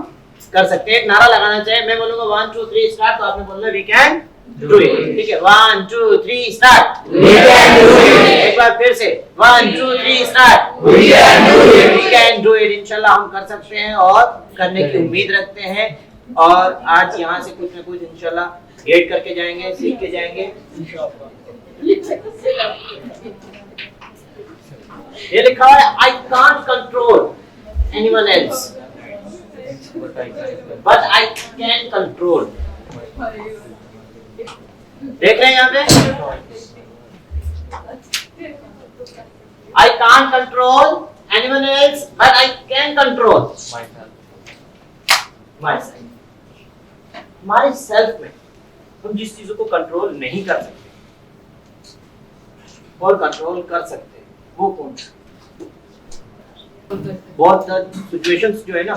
कर सकते हैं। एक नारा लगाना चाहिए, मैं बोलूंगा 1 2 3 स्टार्ट, तो आपने बोलना वी कैन डू इट। ठीक है, 1 2 3 start, we can do it. एक बार फिर से 1 2 3 start, we can do it, we can do it. इंशाल्लाह हम कर सकते हैं और करने की उम्मीद रखते हैं। और आज यहाँ से कुछ ना कुछ इंशाल्लाह गेट करके जाएंगे, सीख के जाएंगे। ये लिखा है I can't control anyone else but I can control. देख रहे हैं यहाँ पे, I can't control anyone else but I can control my self. हमारे सेल्फ में हम जिस चीजों को कंट्रोल नहीं कर सकते और कंट्रोल कर सकते हैं, वो कौन सा? बहुत सिचुएशंस जो है ना,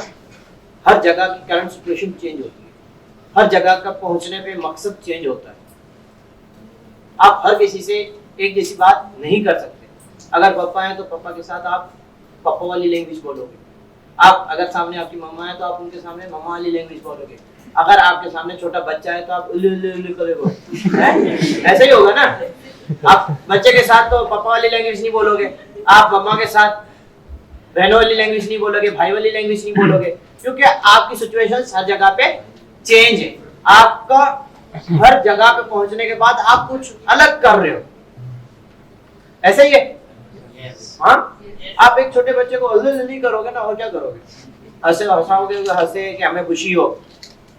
हर जगह की करंट सिचुएशन चेंज होती है, हर जगह का पहुंचने पे मकसद चेंज होता है। आप हर किसी से एक जैसी बात नहीं कर सकते। अगर पापा है तो पापा के साथ आप पापा वाली लैंग्वेज बोलोगे, आप अगर सामने आपकी मम्मा है तो आप उनके सामने मम्मा वाली लैंग्वेज बोलोगे, अगर आपके सामने छोटा बच्चा है तो आप उल्लू उल्लू उल्लू करोगे। ऐसे ही होगा ना। आप बच्चे के साथ तो पापा वाली लैंग्वेज नहीं बोलोगे, आप मम्मा के साथ बहनों वाली लैंग्वेज नहीं बोलोगे, भाई वाली लैंग्वेज नहीं बोलोगे, क्योंकि आपकी सिचुएशंस हर जगह पे चेंज है। आपका हर जगह पे पहुंचने के बाद आप कुछ अलग कर रहे हो, ऐसे ही है। हाँ, आप एक छोटे बच्चे को नहीं करोगे ना, और क्या करोगे? हंसे हंसाओगे, हंसे कि हमें खुशी हो,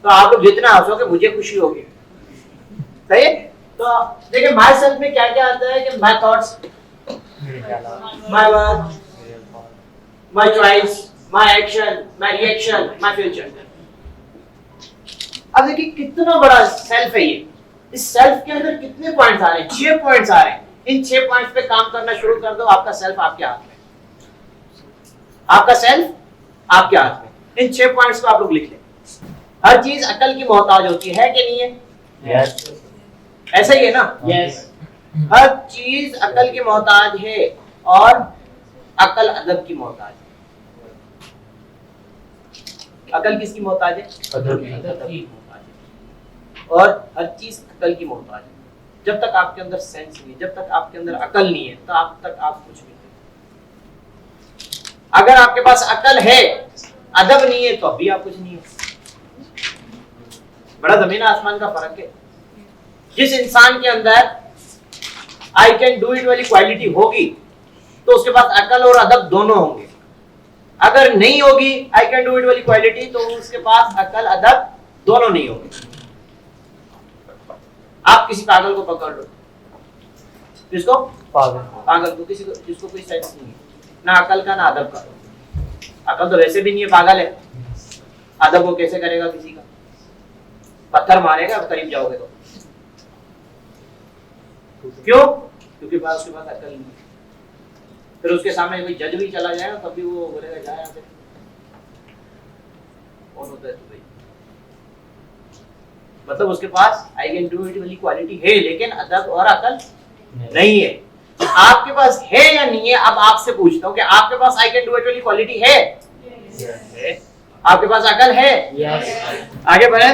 तो आप लोग जितना हंसोगे मुझे खुशी होगी। सही है? तो देखिए माय सेल्फ में क्या क्या आता है कि my thoughts, my word, my choice, my action, my reaction, my future. अब देखिए कितना बड़ा सेल्फ है ये। इस सेल्फ के अंदर कितने पॉइंट्स आ रहे हैं? 6 पॉइंट्स आ रहे हैं। इन 6 पॉइंट्स पे काम करना शुरू कर दो, आपका सेल्फ आपके हाथ में, आपका सेल्फ आपके हाथ में। इन 6 पॉइंट्स को आप लोग लिख लें। हर चीज अकल की मोहताज होती है कि नहीं है? यस। ऐसा ही है ना? यस। हर चीज अकल की मोहताज है और अकल अदब की मोहताज है। अकल किसकी मोहताज है? अदब की मोहताज है। और हर चीज अकल की मोहताज है। जब तक आपके अंदर सेंस नहीं है, जब तक आपके अंदर अकल नहीं है, तो आप तक आप कुछ नहीं है। अगर आपके पास अकल है, अदब नहीं है, तो अभी आप कुछ नहीं है। बड़ा जमीन आसमान का फर्क है। जिस इंसान के अंदर आई कैन डू इट वाली क्वालिटी होगी, तो उसके पास अकल और अदब दोनों होंगे। अगर नहीं होगी आई कैन डू इट वाली क्वालिटी, तो उसके पास अकल अदब दोनों नहीं होंगे। आप किसी पागल को पकड़ लो, किसको? पागल को, किसी को जिसको कोई सेंस नहीं है, ना अकल का ना अदब का। अकल तो वैसे भी नहीं है, पागल है। अदब वो कैसे करेगा? किसी का पत्थर मारेगा करीब जाओगे तो। क्यों? क्योंकि उसके पास अकल नहीं है। फिर उसके सामने कोई जज भी चला जाएगा तब भी वो बोलेगा जा यहाँ से। कौन होता है तू भाई? मतलब उसके पास आई कैन डू इट वाली क्वालिटी है, लेकिन अदब और अकल नहीं है। आपके पास है या नहीं है? अब आपसे पूछता हूँ कि आपके पास आई कैन डू इट वाली क्वालिटी है? आपके पास अकल है? आगे बढ़े।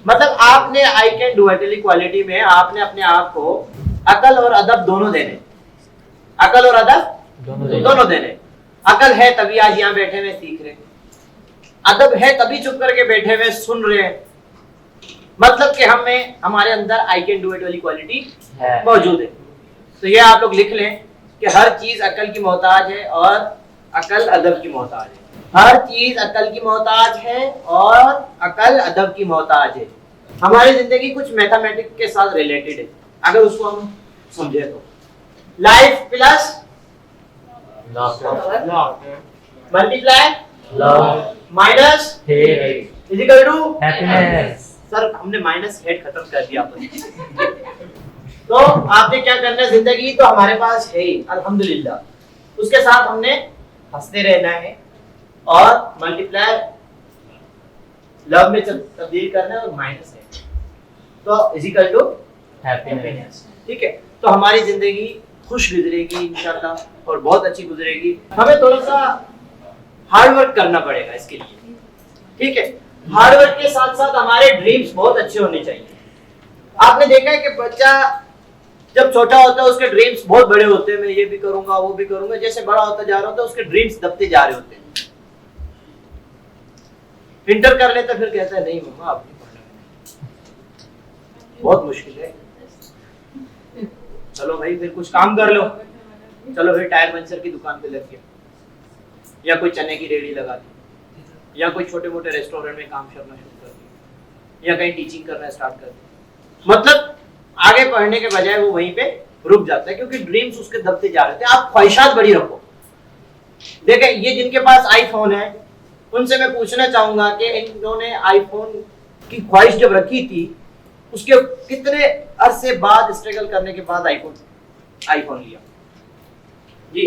मतलब आपने आई कैन डू इट वाली क्वालिटी में आपने अपने आप को अकल और अदब दोनों देने, अकल और अदब दोनों देने। अकल है तभी आज यहाँ बैठे हुए सीख रहे, अदब है तभी चुप करके बैठे हुए सुन रहे हैं। मतलब कि हमें हमारे अंदर आई कैन डू इट वाली क्वालिटी मौजूद है। तो ये आप लोग लिख लें कि हर चीज अकल की मोहताज है और अकल अदब की मोहताज है। हर चीज अकल की मोहताज है और अकल अदब की मोहताज है। हमारी जिंदगी कुछ मैथमेटिक्स के साथ रिलेटेड है, अगर उसको हम समझे तो। Life plus multiply minus is equal to happiness. Sir हमने माइनस हेड खत्म कर दिया तो आपने क्या करना है? जिंदगी तो हमारे पास है ही अल्हम्दुलिल्लाह, उसके साथ हमने हंसते रहना है और मल्टीप्लाई लव में तब्दील करना है और माइनस है तो इज इक्वल टू हैप्पीनेस। ठीक है, तो हमारी जिंदगी खुश गुजरेगी इंशाल्लाह और बहुत अच्छी गुजरेगी। हमें थोड़ा सा हार्ड वर्क करना पड़ेगा इसके लिए। ठीक है, हार्डवर्क के साथ साथ हमारे ड्रीम्स बहुत अच्छे होने चाहिए। आपने देखा है कि बच्चा जब छोटा होता है उसके ड्रीम्स बहुत बड़े होते हैं, मैं ये भी करूंगा वो भी करूंगा। जैसे बड़ा होता जा रहा होता है उसके ड्रीम्स दबते जा रहे होते हैं। इंटर कर लेता फिर कहता है नहीं मम्मा आप नहीं पढ़ना, बहुत मुश्किल है। चलो भाई फिर कुछ काम कर लो, चलो फिर टायर पंचर की दुकान पे लग गया, या कोई चने की रेहड़ी लगा दी, या कोई छोटे मोटे रेस्टोरेंट में काम करना शुरू कर दिया, या कहीं टीचिंग करना स्टार्ट कर दिया। मतलब आगे पढ़ने के बजाय वो वहीं पे रुक जाता है क्योंकि ड्रीम्स उसके दबते जा रहे थे। आप ख्वाहिशात बड़ी रखो। देखें ये जिनके पास आईफोन है उनसे मैं पूछना चाहूंगा कि इन्होंने आईफोन की ख्वाहिश जब रखी थी उसके कितने अरसे बाद स्ट्रगल करने के बाद आईफोन लिया जी?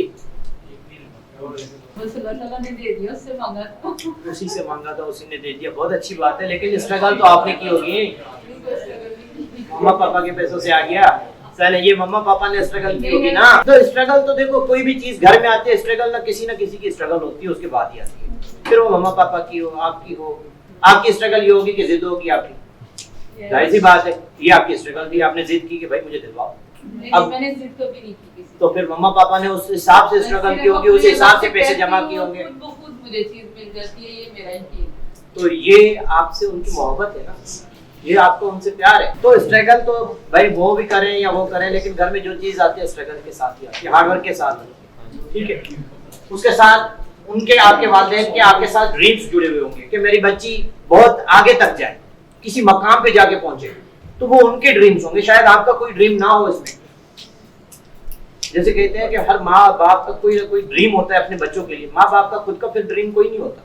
बस अल्लाह ताला ने दे दिया, उससे मांगा था। उसी से मांगा था, उसी ने दे दिया, बहुत अच्छी बात है। लेकिन स्ट्रगल तो आपने की होगी, मम्मा पापा के पैसों से आ गया सर, ये मम्मा पापा ने स्ट्रगल की होगी ना। तो स्ट्रगल तो देखो कोई भी चीज घर में आती है, स्ट्रगल ना किसी की स्ट्रगल होती है, उसके बाद ही आती है। फिर वो मम्मा पापा की हो, आपकी हो, आपकी स्ट्रगल ये होगी कि जिद होगी आपकी, जाहिर सी बात है। ये आपकी स्ट्रगल थी, आपने जिद की कि भाई मुझे दिलवाओ। अब मैंने जिद कभी नहीं की किसी तो फिर मम्मा पापा ने उस हिसाब से स्ट्रगल की होगी, उस हिसाब से पैसे जमा किए होंगे। खुद मुझे चीज मिल जाती है, ये मेरा ही। तो ये आपसे उनकी मोहब्बत है ना, ये आपको उनसे प्यार है। तो स्ट्रगल तो भाई वो भी करें या वो करें, लेकिन घर में जो चीज आती है स्ट्रगल के साथ ही आती है, हार्डवर्क के साथ, ठीक है। उसके साथ उनके आपके वालिदैन के आपके साथ ड्रीम्स जुड़े हुए होंगे कि मेरी बच्ची बहुत आगे तक जाए, किसी मकाम पे जाके पहुंचे, तो वो उनके ड्रीम्स होंगे। शायद आपका कोई ड्रीम ना हो इसमें। जैसे कहते हैं कि हर माँ बाप का कोई ना कोई ड्रीम होता है अपने बच्चों के लिए, माँ बाप का खुद का फिर ड्रीम कोई नहीं होता।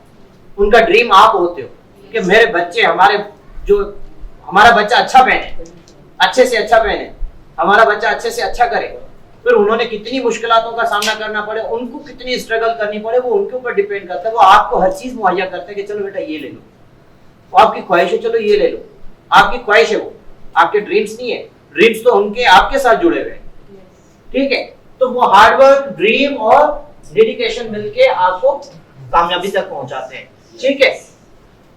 उनका ड्रीम आप होते हो कि मेरे बच्चे हमारा बच्चा अच्छा पहने, अच्छे से अच्छा पहने, हमारा बच्चा अच्छे से अच्छा करे। फिर उन्होंने कितनी मुश्किलों का सामना करना पड़े, उनको कितनी स्ट्रगल करनी पड़े, वो उनके ऊपर डिपेंड करता है। वो आपको हर चीज मुहैया करते हैं कि चलो बेटा ये ले लो, वो आपकी ख्वाहिश है, चलो ये ले लो, आपकी ख्वाहिश है, वो आपके ड्रीम्स नहीं है। ड्रीम्स तो उनके आपके साथ जुड़े हुए हैं, ठीक है। तो वो हार्डवर्क, ड्रीम और डेडिकेशन मिलके आपको कामयाबी तक पहुंचाते हैं, ठीक है।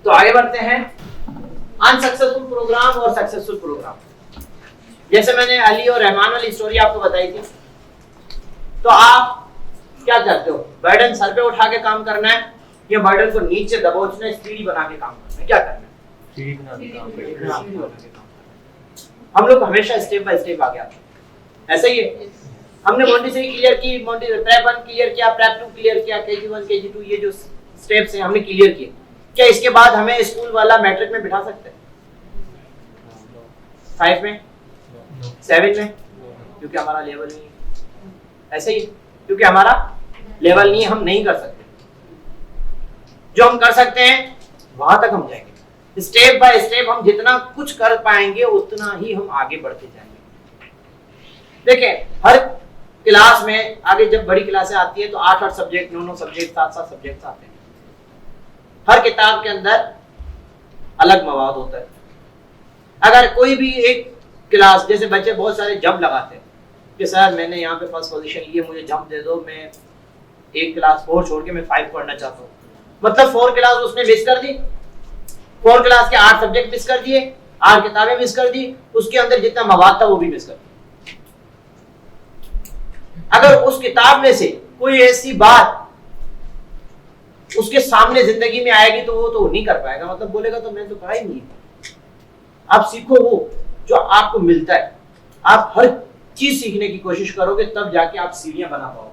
तो आगे बढ़ते हैं। अनसक्सेसफुल प्रोग्राम और सक्सेसफुल प्रोग्राम। जैसे मैंने अली और रहमान वाली स्टोरी आपको बताई थी, तो आप क्या करते हो? बर्डन सर पे उठा के काम करना है या बर्डन को नीचे दबोचना है, सीढ़ी बना के काम करना है? क्या करना है? सीढ़ी बना के काम करना है। हम लोग हमेशा स्टेप बाय स्टेप आगे आते हैं, ऐसा ही है। हमने मॉन्टेसरी क्लियर की, प्रेप 1 क्लियर किया, प्रेप 2 क्लियर किया, केजी 1 केजी 2 ये जो स्टेप्स हैं हमने क्लियर किए। क्या इसके बाद हमें स्कूल वाला मैट्रिक में बिठा सकते हैं? 5 में, 7 में? क्योंकि हमारा लेवल नहीं है। ऐसे ही क्योंकि हमारा लेवल नहीं है, हम नहीं कर सकते। जो हम कर सकते हैं वहां तक हम जाएंगे। स्टेप बाय स्टेप हम जितना कुछ कर पाएंगे उतना ही हम आगे बढ़ते जाएंगे। देखिए हर क्लास में आगे जब बड़ी क्लासें आती है तो 8-8 सब्जेक्ट, 9-9 सब्जेक्ट, 7-7 सब्जेक्ट आते हैं। हर किताब के अंदर अलग मवाद होता है। अगर कोई भी एक क्लास, जैसे बच्चे बहुत सारे जंप लगाते हैं कि सर मैंने यहाँ पे फर्स्ट पोजीशन ली है, मुझे जंप दे दो, मैं एक क्लास 4 छोड़ के मैं 5 पढ़ना चाहता हूँ। मतलब 4 क्लास उसने मिस कर दी, 4 क्लास के 8 सब्जेक्ट मिस कर दिए, 8 किताबें मिस कर दी, उसके अंदर जितना मवाद था वो भी मिस कर दिया। अगर उस किताब में से कोई ऐसी बात उसके सामने जिंदगी में आएगी तो वो तो नहीं कर पाएगा, मतलब बोलेगा तो मैं तो पढ़ा ही नहीं। आप सीखो वो जो आपको मिलता है, आप हर चीज सीखने की कोशिश करोगे तब जाके आप सीढ़ियां बना पाओगे,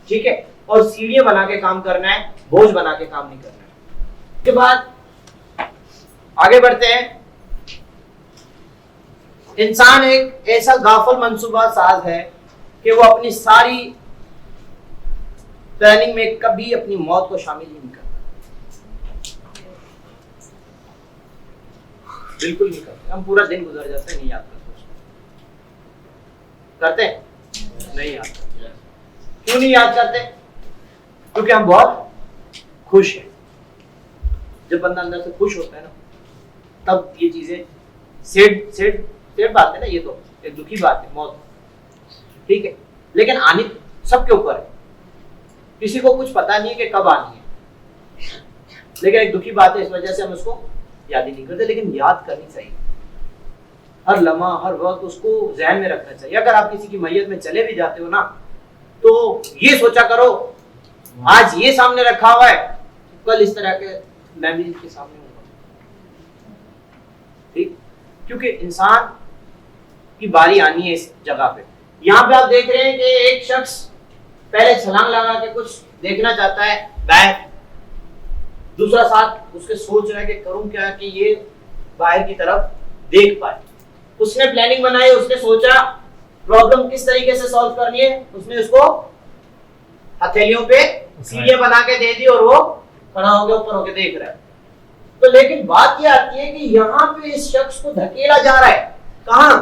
ठीक है। और सीढ़ियां बना के काम करना है, बोझ बना के काम नहीं करना है। उसके बाद आगे बढ़ते हैं। इंसान एक ऐसा गाफल मंसूबा साज है कि वो अपनी सारी प्लानिंग में कभी अपनी मौत को शामिल ही नहीं करता, बिल्कुल नहीं करते। हम पूरा दिन गुजर जाते हैं, नहीं याद करते हैं? नहीं याद करते। क्यों नहीं याद करते? क्योंकि हम बहुत खुश हैं। जब बंदा अंदर से खुश होता है ना तब ये चीजें सेड बात है ना, ये तो एक दुखी बात है मौत, ठीक है। लेकिन आनी सबके ऊपर है, किसी को कुछ पता नहीं है कि कब आनी है। लेकिन एक दुखी बात है, इस वजह से हम उसको याद ही नहीं करते, लेकिन याद करनी चाहिए। हर लम्हा हर वक्त उसको ज़हन में रखना चाहिए। अगर आप किसी की मैयत में चले भी जाते हो ना, तो ये सोचा करो आज ये सामने रखा हुआ है, कल इस तरह के मेमोरीज के सामने होगा, ठीक। क्योंकि इंसान की बारी आनी है इस जगह पे। यहाँ पे आप देख रहे हैं कि एक शख्स पहले छलांग लगा के कुछ देखना चाहता है बाहर, दूसरा साथ उसके सोच रहा है कि करूं क्या कि ये बाहर की तरफ देख पाए। उसने प्लानिंग बनाई, उसने सोचा प्रॉब्लम किस तरीके से सॉल्व करनी है, उसने उसको हथेलियों पे सीढ़ियां बना के दे दी और वो खड़ा हो गया, ऊपर होके देख रहा है। तो लेकिन बात ये आती है कि यहाँ पे इस शख्स को धकेला जा रहा है, कहां?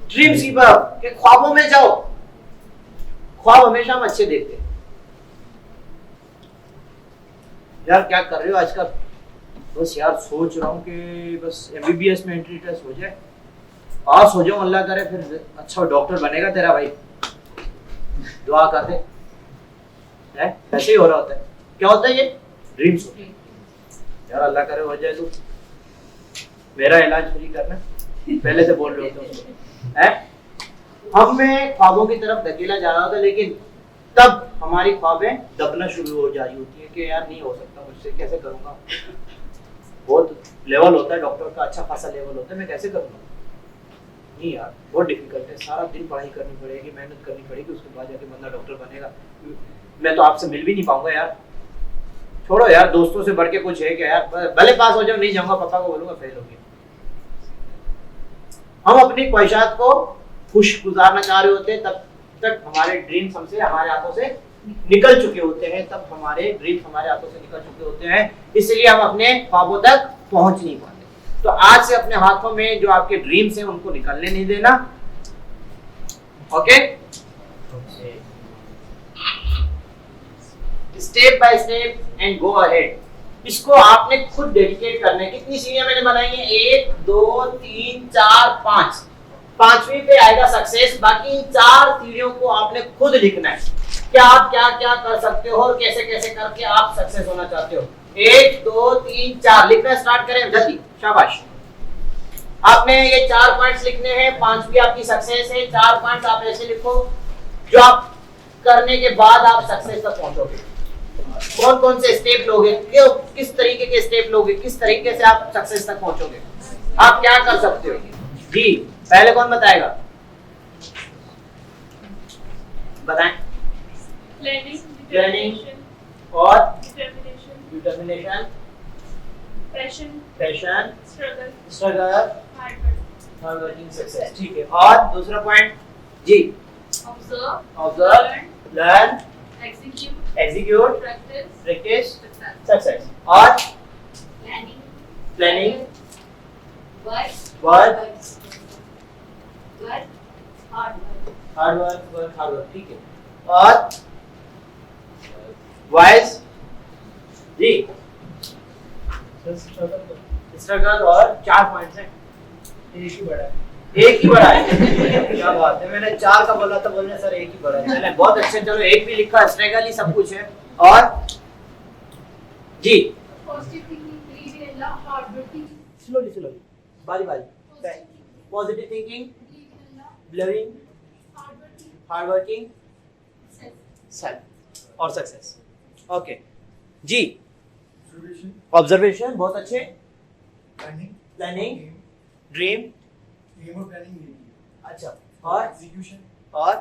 ड्रीम्स की तरफ, कि ख्वाबों में जाओ। ख्वाब हमेशा हम अच्छे देखते हैं। यार क्या कर रहे हो आजकल? बस यार सोच रहा हूँ कि बस एमबीबीएस में एंट्री टेस्ट हो जाए, पास हो जाऊं, अल्लाह करे फिर अच्छा डॉक्टर बनेगा तेरा भाई, दुआ कर दे। ऐसे ही हो रहा होता है। क्या होता है ये? ड्रीम्स होते हैं। यार अल्लाह करे हो जाए, तो मेरा इलाज फ्री करना, पहले से बोल रहे होते हैं। हमें ख्वाबों की तरफ धकेला जा रहा होता है, लेकिन तब हमारी ख्वाबें दबना शुरू हो जा रही होती है कि यार नहीं हो सकता मुझसे, कैसे करूंगा? बहुत लेवल होता है डॉक्टर का, अच्छा खासा लेवल होता है, मैं कैसे करूंगा? नहीं यार बहुत डिफिकल्ट है, सारा दिन पढ़ाई करनी पड़ेगी, मेहनत करनी पड़ेगी, उसके बाद जाके बंदा डॉक्टर बनेगा। मैं तो आपसे मिल भी नहीं पाऊंगा यार, छोड़ो यार, दोस्तों से बढ़ के कुछ है क्या यार, भले पास हो जाओ, नहीं जाऊंगा, पापा को बोलूंगा फेल हो गया। हम अपनी ख्वाहिशात को खुश गुजारना चाह रहे होते हैं, तब तक हमारे ड्रीम्स हमसे, हमारे हाथों से निकल चुके होते हैं, तब हमारे ड्रीम्स हमारे हाथों से निकल चुके होते हैं, इसलिए हम अपने ख्वाबों तक पहुंच नहीं पाते। तो आज से अपने हाथों में जो आपके ड्रीम्स हैं उनको निकलने नहीं देना, okay? Step by step and go ahead. इसको आपने खुद डेडिकेट करना है। कितनी सीढ़ियां मैंने बनाई हैं? 1 2 3 4 5। पांचवी पे आएगा सक्सेस। बाकी 4 सीढ़ियों को आपने खुद लिखना है, क्या आप क्या क्या कर सकते हो और कैसे कैसे करके आप सक्सेस होना चाहते हो। 1 2 3 4 लिखना स्टार्ट करें, जल्दी, शाबाश। आपने ये 4 पॉइंट्स लिखने हैं, 5वीं आपकी सक्सेस है। 4 पॉइंट्स आप ऐसे लिखो जो आप करने के बाद आप सक्सेस तक पहुंचोगे। कौन कौन से स्टेप लोगे, किस तरीके के स्टेप लोगे, किस तरीके से आप सक्सेस तक पहुंचोगे, आप क्या कर सकते हो। जी पहले कौन बताएगा? बताएं। प्लानिंग और determination, passion, struggle, hard working, success. ठीक है, और दूसरा पॉइंट? जी observe, learn, execute, practice, success। और planning, work, hard work, ठीक है। और wise, जी struggle, और 4 पॉइंट्स हैं, एक ही बड़ा है। क्या बात है, मैंने 4 का बोला था, बोलने सर एक ही बड़ा है। चले बहुत अच्छे, चलो एक भी लिखा, स्ट्रगल ही सब कुछ है। और जी स्लोली बारी positive thinking, believing, hard working, self और सक्सेस। ओके जी, ऑब्जर्वेशन बहुत अच्छे, प्लानिंग, ड्रीम, अच्छा, और और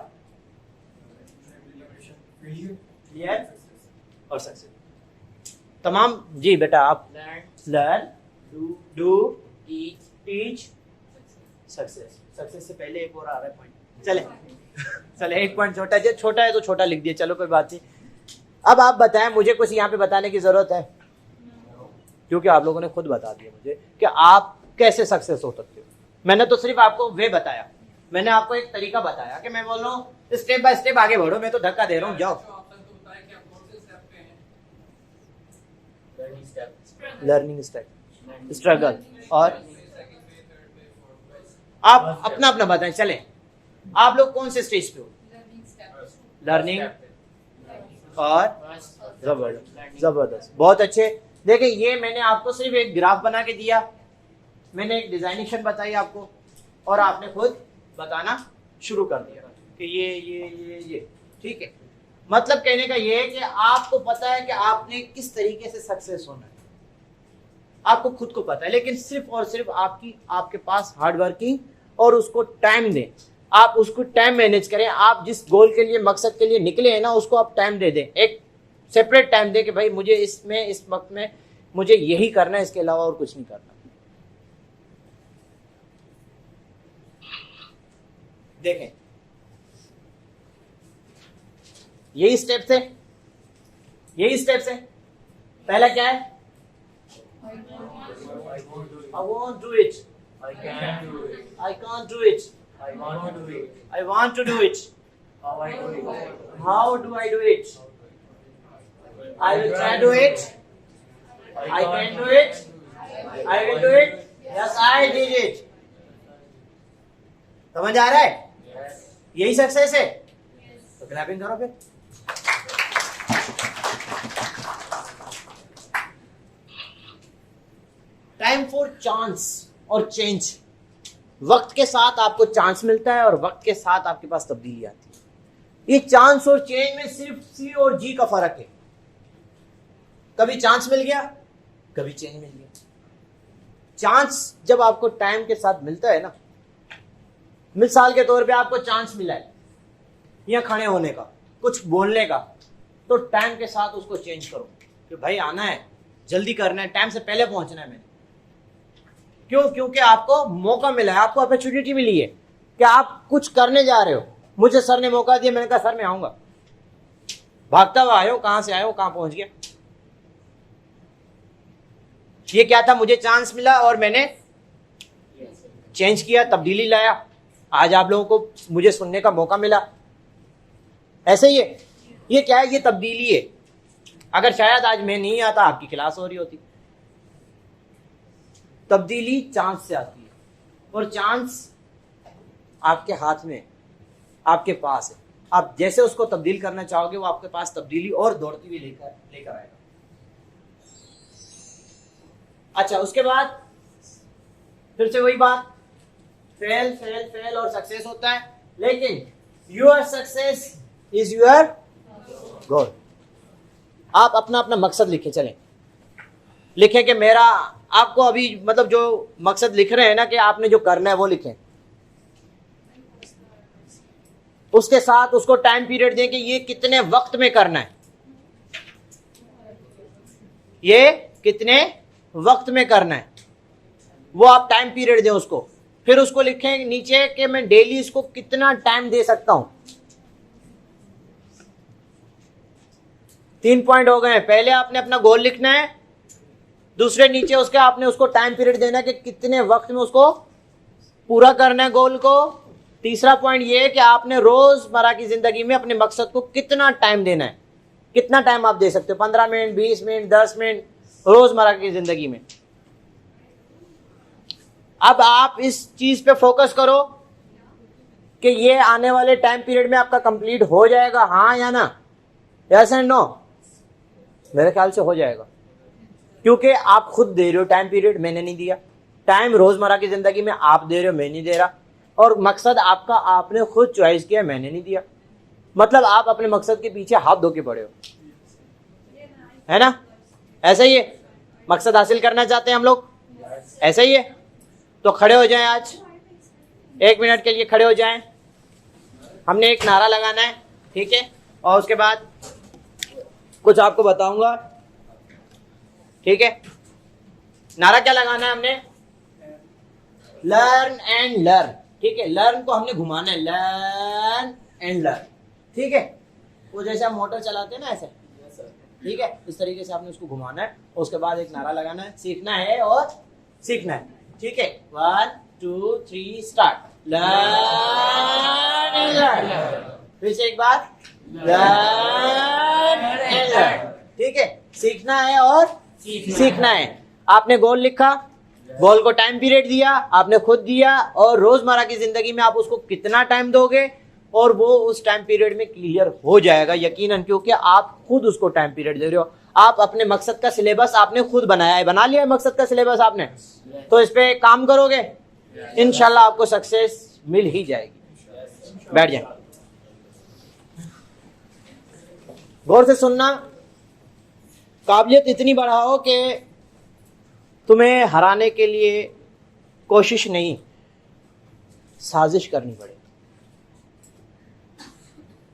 क्लियर और सक्सेस। तमाम जी बेटा, आप लर्न, डू, टीच, सक्सेस से पहले एक और आ रहा है पॉइंट। चले एक पॉइंट छोटा है तो छोटा लिख दिया, चलो कोई बात नहीं। अब आप बताएं, मुझे कुछ यहाँ पे बताने की जरूरत है, क्योंकि आप लोगों ने खुद बता दिया मुझे कि आप कैसे सक्सेस हो सकते हो। मैंने तो सिर्फ आपको वे बताया, मैंने आपको एक तरीका बताया कि मैं बोल रहा हूँ स्टेप बाय स्टेप आगे बढ़ो, मैं तो धक्का दे रहा हूँ, जाओ। लर्निंग स्टेप, स्ट्रगल, और आप अपना अपना बताएं। चले, आप लोग कौन से स्टेज पे हो? लर्निंग और जबरदस्त, बहुत अच्छे। देखिए ये मैंने आपको सिर्फ एक ग्राफ बना के दिया, मैंने एक डिजाइनेशन बताई आपको, और आपने खुद बताना शुरू कर दिया कि ये ठीक है। मतलब कहने का ये है कि आपको पता है कि आपने किस तरीके से सक्सेस होना है, आपको खुद को पता है, लेकिन सिर्फ और सिर्फ आपके पास हार्डवर्किंग और उसको टाइम दें, आप उसको टाइम मैनेज करें। आप जिस गोल के लिए, मकसद के लिए निकले हैं ना, उसको आप टाइम दे दें, एक सेपरेट टाइम दें कि भाई मुझे इसमें इस वक्त में मुझे यही करना है, इसके अलावा और कुछ नहीं करना। देखें यही स्टेप्स है, पहला क्या है? I won't do it. I can do it. I can't do it. I want to do it. I want to do it. How I do it. How do I do it? I will try to do it. I can do it. I will do it. Yes, I did it. समझ आ रहा है? Yes. यही success है। तो clapping करो फिर। Time for chance और change. वक्त के साथ आपको चांस मिलता है और वक्त के साथ आपके पास तब्दीली आती है। ये चांस और चेंज में सिर्फ सी और जी का फर्क है। कभी चांस मिल गया, कभी चेंज मिल गया। चांस जब आपको टाइम के साथ मिलता है ना, मिसाल के तौर पे आपको चांस मिला है यहाँ खड़े होने का, कुछ बोलने का, तो टाइम के साथ उसको चेंज करो कि भाई आना है, जल्दी करना है, टाइम से पहले पहुंचना है मैंने। क्यों? क्योंकि आपको मौका मिला है, आपको अपॉर्चुनिटी मिली है कि आप कुछ करने जा रहे हो। मुझे सर ने मौका दिया, मैंने कहा सर मैं आऊंगा, भागता हुआ आयो, कहां से आयो, कहां पहुंच गया। ये क्या था? मुझे चांस मिला और मैंने चेंज किया, तब्दीली लाया। आज आप लोगों को मुझे सुनने का मौका मिला। ऐसे ही है, ये क्या है? ये तब्दीली है। अगर शायद आज मैं नहीं आता, आपकी क्लास हो रही होती। तब्दीली चांस से आती है, और चांस आपके हाथ में, आपके पास है। आप जैसे उसको तब्दील करना चाहोगे, वो आपके पास तब्दीली और दौड़ती हुई लेकर आएगा। अच्छा, उसके बाद फिर से वही बात, फेल फेल फेल और सक्सेस होता है, लेकिन your success is your goal. आप अपना अपना मकसद लिखे चलें, लिखें कि मेरा, आपको अभी मतलब जो मकसद लिख रहे हैं ना कि आपने जो करना है वो लिखें। उसके साथ उसको टाइम पीरियड दें कि ये कितने वक्त में करना है, ये कितने वक्त में करना है, वो आप टाइम पीरियड दें उसको। फिर उसको लिखें नीचे कि मैं डेली इसको कितना टाइम दे सकता हूं। 3 पॉइंट हो गए। पहले आपने अपना गोल लिखना है, दूसरे नीचे उसके आपने उसको टाइम पीरियड देना है कि कितने वक्त में उसको पूरा करना है गोल को। तीसरा पॉइंट ये है कि आपने रोजमर्रा की जिंदगी में अपने मकसद को कितना टाइम देना है। कितना टाइम आप दे सकते हो? 15 मिनट, 20 मिनट, 10 मिनट, रोजमर्रा की जिंदगी में। अब आप इस चीज पे फोकस करो कि ये आने वाले टाइम पीरियड में आपका कंप्लीट हो जाएगा, हाँ या ना? Yes and no? मेरे ख्याल से हो जाएगा, क्योंकि आप खुद दे रहे हो टाइम पीरियड, मैंने नहीं दिया। टाइम रोजमर्रा की जिंदगी में आप दे रहे हो, मैं नहीं दे रहा। और मकसद आपका आपने खुद चॉइस किया, मैंने नहीं दिया। मतलब आप अपने मकसद के पीछे हाथ धो के पड़े हो, है ना? ऐसा ही है, मकसद हासिल करना चाहते हैं हम लोग, ऐसा ही है। तो खड़े हो जाएं, आज 1 मिनट के लिए खड़े हो जाएं। हमने एक नारा लगाना है, ठीक है? और उसके बाद कुछ आपको बताऊंगा, ठीक है? नारा क्या लगाना है हमने? लर्न एंड लर्न, ठीक है? लर्न को हमने घुमाना है, लर्न एंड लर्न, ठीक है? वो जैसे हम मोटर चलाते हैं ना, ऐसे, ठीक है? इस तरीके से आपने उसको घुमाना है। उसके बाद एक नारा लगाना है, सीखना है और सीखना है, ठीक है? 1 2 3 स्टार्ट। Learn and learn. फिर से एक बार, लर्न एंड लर्न, ठीक है? सीखना है और सीखना है। आपने गोल लिखा, गोल को टाइम पीरियड दिया, आपने खुद दिया, और रोजमर्रा की जिंदगी में आप उसको कितना टाइम दोगे, और वो उस टाइम पीरियड में क्लियर हो जाएगा यकीनन, क्योंकि आप खुद उसको टाइम पीरियड दे रहे हो। आप अपने मकसद का सिलेबस आपने खुद बनाया है, बना लिया है मकसद का सिलेबस आपने, तो इस पे काम करोगे, इंशाल्लाह आपको सक्सेस मिल ही जाएगी। बैठ जाए, गौर से सुनना। काबिलियत इतनी बढ़ाओ कि तुम्हें हराने के लिए कोशिश नहीं, साजिश करनी पड़े।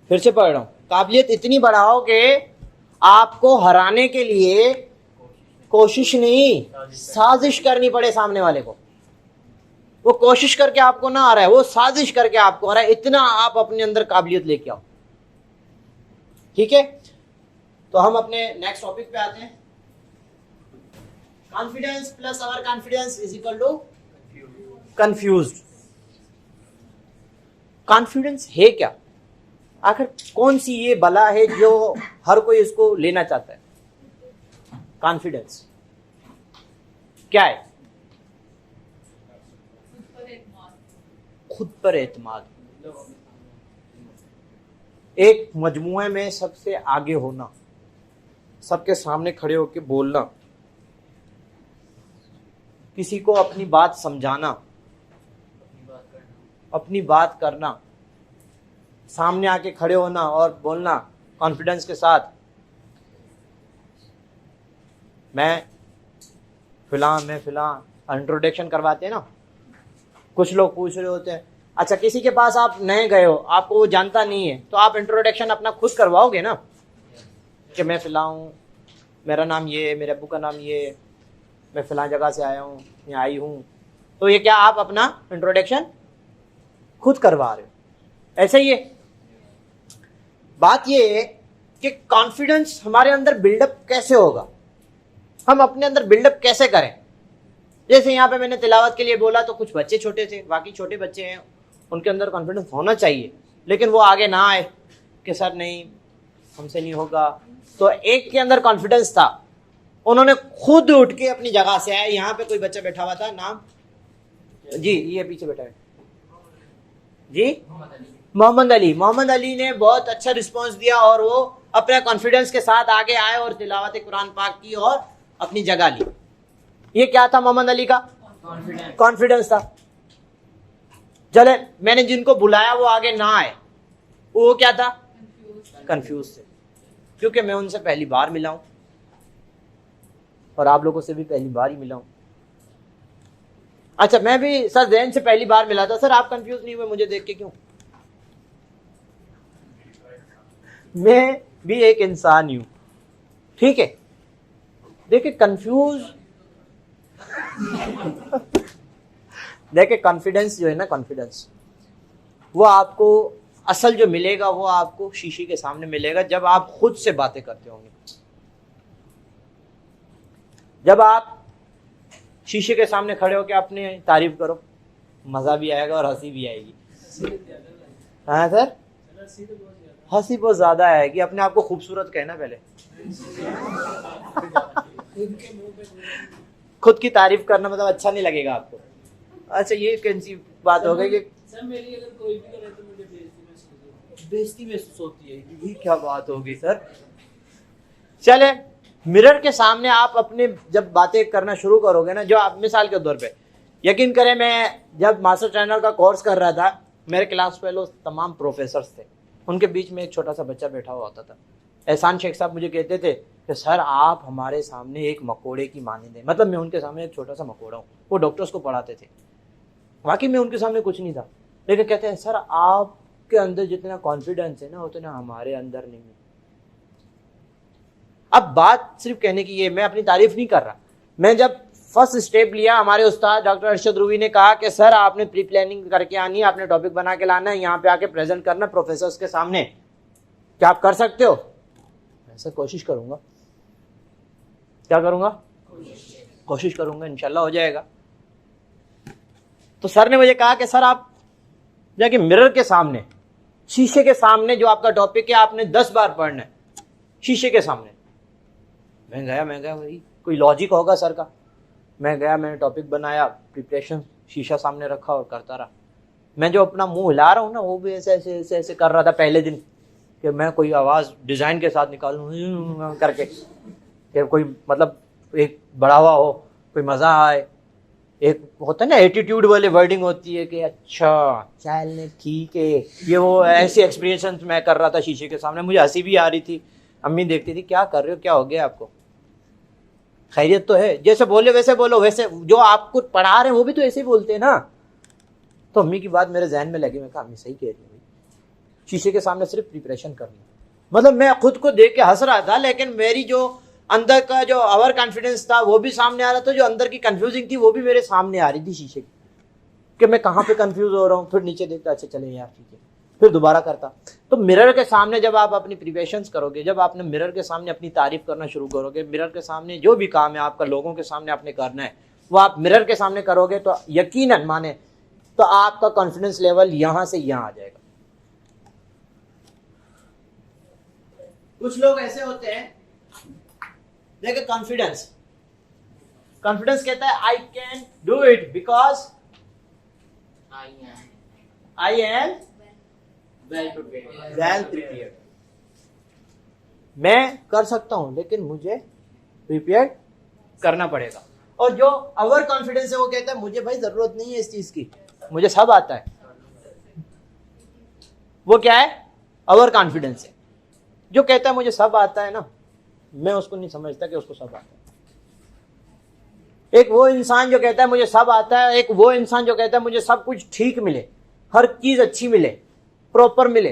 फिर से पढ़ रहा हूं, काबिलियत इतनी बढ़ाओ कि आपको हराने के लिए कोशिश नहीं, साजिश करनी पड़े सामने वाले को। वो कोशिश करके आपको ना आ रहा है, वो साजिश करके आपको आ रहा है, इतना आप अपने अंदर काबिलियत लेके आओ। ठीक है, तो हम अपने नेक्स्ट टॉपिक पे आते हैं। Confidence plus our confidence is equal to confused. Confidence है क्या? आखिर कौन सी ये बला है जो हर कोई इसको लेना चाहता है? कॉन्फिडेंस क्या है? खुद पर एतमाद, एक मजमुए में सबसे आगे होना, सबके सामने खड़े होकर बोलना, किसी को अपनी बात समझाना, अपनी बात करना, सामने आके खड़े होना और बोलना कॉन्फिडेंस के साथ, मैं फिलहाल इंट्रोडक्शन करवाते हैं ना, कुछ लोग पूछ रहे होते हैं, अच्छा किसी के पास आप नए गए हो, आपको वो जानता नहीं है, तो आप इंट्रोडक्शन अपना खुद करवाओगे ना, कि मैं फिलहाल हूँ, मेरा नाम ये है, मेरे अब्बू का नाम ये है, मैं फिलहाल जगह से आया हूँ या आई हूँ, तो ये क्या आप अपना इंट्रोडक्शन खुद करवा रहे हो? ऐसे ही है। बात ये है कि कॉन्फिडेंस हमारे अंदर बिल्डअप कैसे होगा, हम अपने अंदर बिल्डअप कैसे करें। जैसे यहाँ पे मैंने तिलावत के लिए बोला तो कुछ बच्चे छोटे थे, बाकी छोटे बच्चे हैं, उनके अंदर कॉन्फिडेंस होना चाहिए, लेकिन वो आगे ना आए कि सर नहीं हमसे नहीं होगा। तो एक के अंदर कॉन्फिडेंस था, उन्होंने खुद उठ के अपनी जगह से आए। यहाँ पे कोई बच्चा बैठा हुआ था, नाम जी, ये पीछे बैठा है जी, मोहम्मद अली। मोहम्मद अली ने बहुत अच्छा रिस्पांस दिया और वो अपने कॉन्फिडेंस के साथ आगे आए और तिलावत कुरान पाक की और अपनी जगह ली। ये क्या था मोहम्मद अली का? कॉन्फिडेंस था। चले, मैंने जिनको बुलाया वो आगे ना आए, वो क्या था? कंफ्यूज थे, क्योंकि मैं उनसे पहली बार मिला हूं और आप लोगों से भी पहली बार ही मिला हूं। अच्छा, मैं भी सर जैन से पहली बार मिला था, सर आप कंफ्यूज नहीं हुए मुझे देख के? क्यों? मैं भी एक इंसान ही हूं, ठीक है। देखिए कंफ्यूज देखिए कॉन्फिडेंस जो है ना, कॉन्फिडेंस वो आपको असल जो मिलेगा वो आपको शीशे के सामने मिलेगा, जब आप खुद से बातें करते होंगे। जब आप शीशे के सामने खड़े होकर अपनी तारीफ करो, मजा भी आएगा और हंसी भी आएगी। हाँ सर, हंसी बहुत ज्यादा आएगी। अपने आप को खूबसूरत कहना पहले, खुद की तारीफ करना मतलब अच्छा नहीं लगेगा आपको। अच्छा, ये कौन सी बात हो गई कि सर मेरी अगर कोई भी करे तो मुझे बेइज्जती महसूस होती है? ये क्या बात होगी सर? चले, मिरर के सामने आप अपने जब बातें करना शुरू करोगे ना, जो आप मिसाल के तौर पे यकीन करें, मैं जब मास्टर ट्रेनर का कोर्स कर रहा था, मेरे क्लास फेलो तमाम प्रोफेसर्स थे, उनके बीच में एक छोटा सा बच्चा बैठा हुआ होता था। एहसान शेख साहब मुझे कहते थे कि सर आप हमारे सामने एक मकोड़े की मानंद हैं। मतलब मैं उनके सामने एक छोटा सा मकोड़ा हूँ। वो डॉक्टर्स को पढ़ाते थे, वाकई में उनके सामने कुछ नहीं था, लेकिन कहते हैं सर आपके अंदर जितना कॉन्फिडेंस है ना, उतना हमारे अंदर नहीं है। अब बात सिर्फ कहने की ये, मैं अपनी तारीफ नहीं कर रहा। मैं जब फर्स्ट स्टेप लिया, हमारे उस्ताद डॉक्टर अरशद रूवी ने कहा कि सर आपने प्री प्लानिंग करके आनी है, आपने टॉपिक बना के लाना है, यहाँ पे आके प्रेजेंट करना प्रोफेसर्स के सामने। क्या आप कर सकते हो? मैं सर कोशिश करूंगा। क्या करूंगा? कोशिश करूंगा, इंशाल्लाह हो जाएगा। तो सर ने मुझे कहा कि सर आप जाके मिरर के सामने, शीशे के सामने जो आपका टॉपिक है आपने 10 बार पढ़ना है, शीशे के सामने। मैं गया भाई कोई लॉजिक होगा सर का। मैं गया, मैंने टॉपिक बनाया, प्रिपरेशन, शीशा सामने रखा और करता रहा। मैं जो अपना मुंह हिला रहा हूँ ना, वो भी ऐसे कर रहा था पहले दिन, कि मैं कोई आवाज़ डिज़ाइन के साथ निकालूँ करके। कि कोई मतलब एक बढ़ावा हो, कोई मज़ा आए। एक होता है ना एटीट्यूड वाले वर्डिंग होती है कि अच्छा चल ठीक है। ये वो ऐसे एक्सपीरियंस मैं कर रहा था शीशे के सामने, मुझे हंसी भी आ रही थी। अम्मी देखती थी क्या कर रहे हो, क्या हो गया आपको, खैरियत तो है। जैसे बोले वैसे बोलो, वैसे जो आपको पढ़ा रहे हैं वो भी तो ऐसे ही बोलते हैं ना। तो अम्मी की बात मेरे जहन में लगी, मैं कहा अम्मी सही कह रही है, शीशे के सामने सिर्फ प्रिपरेशन करनी। मतलब मैं खुद को देख के हंस रहा था, लेकिन मेरी जो अंदर का जो ओवर कॉन्फिडेंस था वो भी सामने आ रहा था, जो अंदर की कंफ्यूजिंग थी वो भी मेरे सामने आ रही थी शीशे की, कि मैं कहाँ पे कंफ्यूज हो रहा हूँ। फिर नीचे देखता, अच्छा चले यार ठीक है, फिर दोबारा करता। तो मिरर के सामने जब आप अपनी प्रिपरेशंस करोगे, जब आपने मिरर के सामने अपनी तारीफ करना शुरू करोगे, मिरर के सामने जो भी काम है आपका लोगों के सामने आपने करना है वो आप मिरर के सामने करोगे, तो यकीनन माने तो आपका कॉन्फिडेंस लेवल यहां से यहां आ जाएगा। कुछ लोग ऐसे होते हैं, देखिए कॉन्फिडेंस कहता है I can do it because I am well prepared. मैं कर सकता हूं लेकिन मुझे प्रिपेयर करना पड़ेगा। और जो ओवर कॉन्फिडेंस है वो कहता है मुझे भाई जरूरत नहीं है इस चीज की, मुझे सब आता है। वो क्या है, ओवर कॉन्फिडेंस है। जो कहता है मुझे सब आता है ना, मैं उसको नहीं समझता कि उसको सब आता है। एक वो इंसान जो कहता है मुझे सब आता है, एक वो इंसान जो कहता है मुझे सब कुछ ठीक मिले, हर चीज अच्छी मिले, प्रॉपर मिले,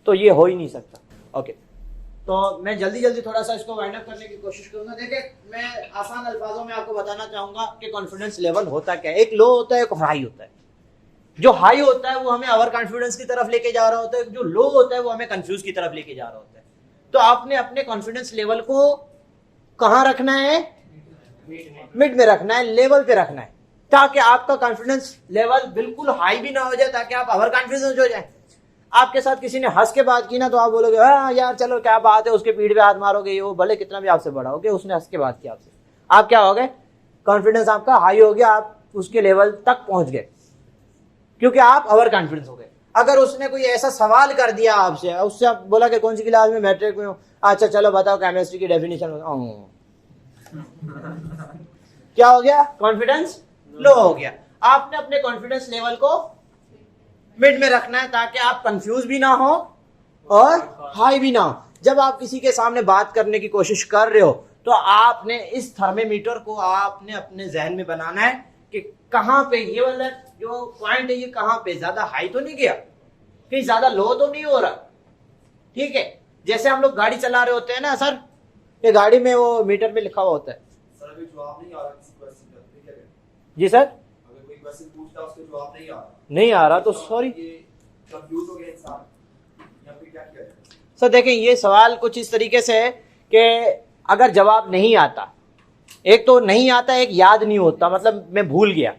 तो ये हो ही नहीं सकता। ओके, तो मैं जल्दी जल्दी थोड़ा सा इसको वाइंड अप करने की कोशिश करूंगा। देखिए मैं आसान अल्फाजों में आपको बताना चाहूंगा कि कॉन्फिडेंस लेवल होता क्या है। एक लो होता है, एक हाई होता है। जो हाई होता है वो हमें ओवर कॉन्फिडेंस की तरफ लेके जा रहा होता है, जो लो होता है वो हमें कंफ्यूज की तरफ लेके जा रहा होता है। तो आपने अपने कॉन्फिडेंस लेवल को कहां रखना है, मिड में रखना है, लेवल पे रखना है, ताकि आपका कॉन्फिडेंस लेवल बिल्कुल हाई भी ना हो जाए, ताकि आप ओवर कॉन्फिडेंस हो जाए। आपके साथ किसी ने हंस के बात की ना, तो आप बोलोगे हाँ यार चलो क्या बात है, उसके पीठ पे हाथ मारोगे, ये वो भले कितना भी आपसे बड़ा हो गया, उसने हंस के बात की आपसे, आप क्या हो गए, कॉन्फिडेंस आपका हाई हो गया, आप उसके लेवल तक पहुंच गए, क्योंकि आप ओवर कॉन्फिडेंस हो गए। अगर उसने कोई ऐसा सवाल कर दिया आपसे, उससे आप बोला कि कौन सी क्लास में, मैट्रिक में हो, अच्छा चलो बताओ केमिस्ट्री की डेफिनेशन, क्या हो गया, कॉन्फिडेंस लो हो गया। आपने अपने कॉन्फिडेंस लेवल को मिड में रखना है, ताकि आप कंफ्यूज भी ना हो और हाई भी ना हो। जब आप किसी के सामने बात करने की कोशिश कर रहे हो, तो आपने इस थर्मेमीटर को आपने अपने जहन में बनाना है कि कहां पे ये वाला जो पॉइंट है ये कहां पे, ज्यादा हाई तो नहीं गया, कहीं ज्यादा लो तो नहीं हो रहा। ठीक है, जैसे हम लोग गाड़ी चला रहे होते हैं ना सर, ये गाड़ी में वो मीटर में लिखा हुआ होता है। सर अभी जवाब नहीं आ रहा किसी क्वेश्चन का, तो क्या करें? जी सर, अगर कोई क्वेश्चन पूछता है उसका जवाब नहीं आ रहा तो सॉरी, कंफ्यूज हो गया इंसान, या फिर क्या किया जाए? सर देखें ये सवाल कुछ इस तरीके से है कि अगर जवाब नहीं आता, एक तो नहीं आता, एक याद नहीं होता, मतलब मैं भूल गया,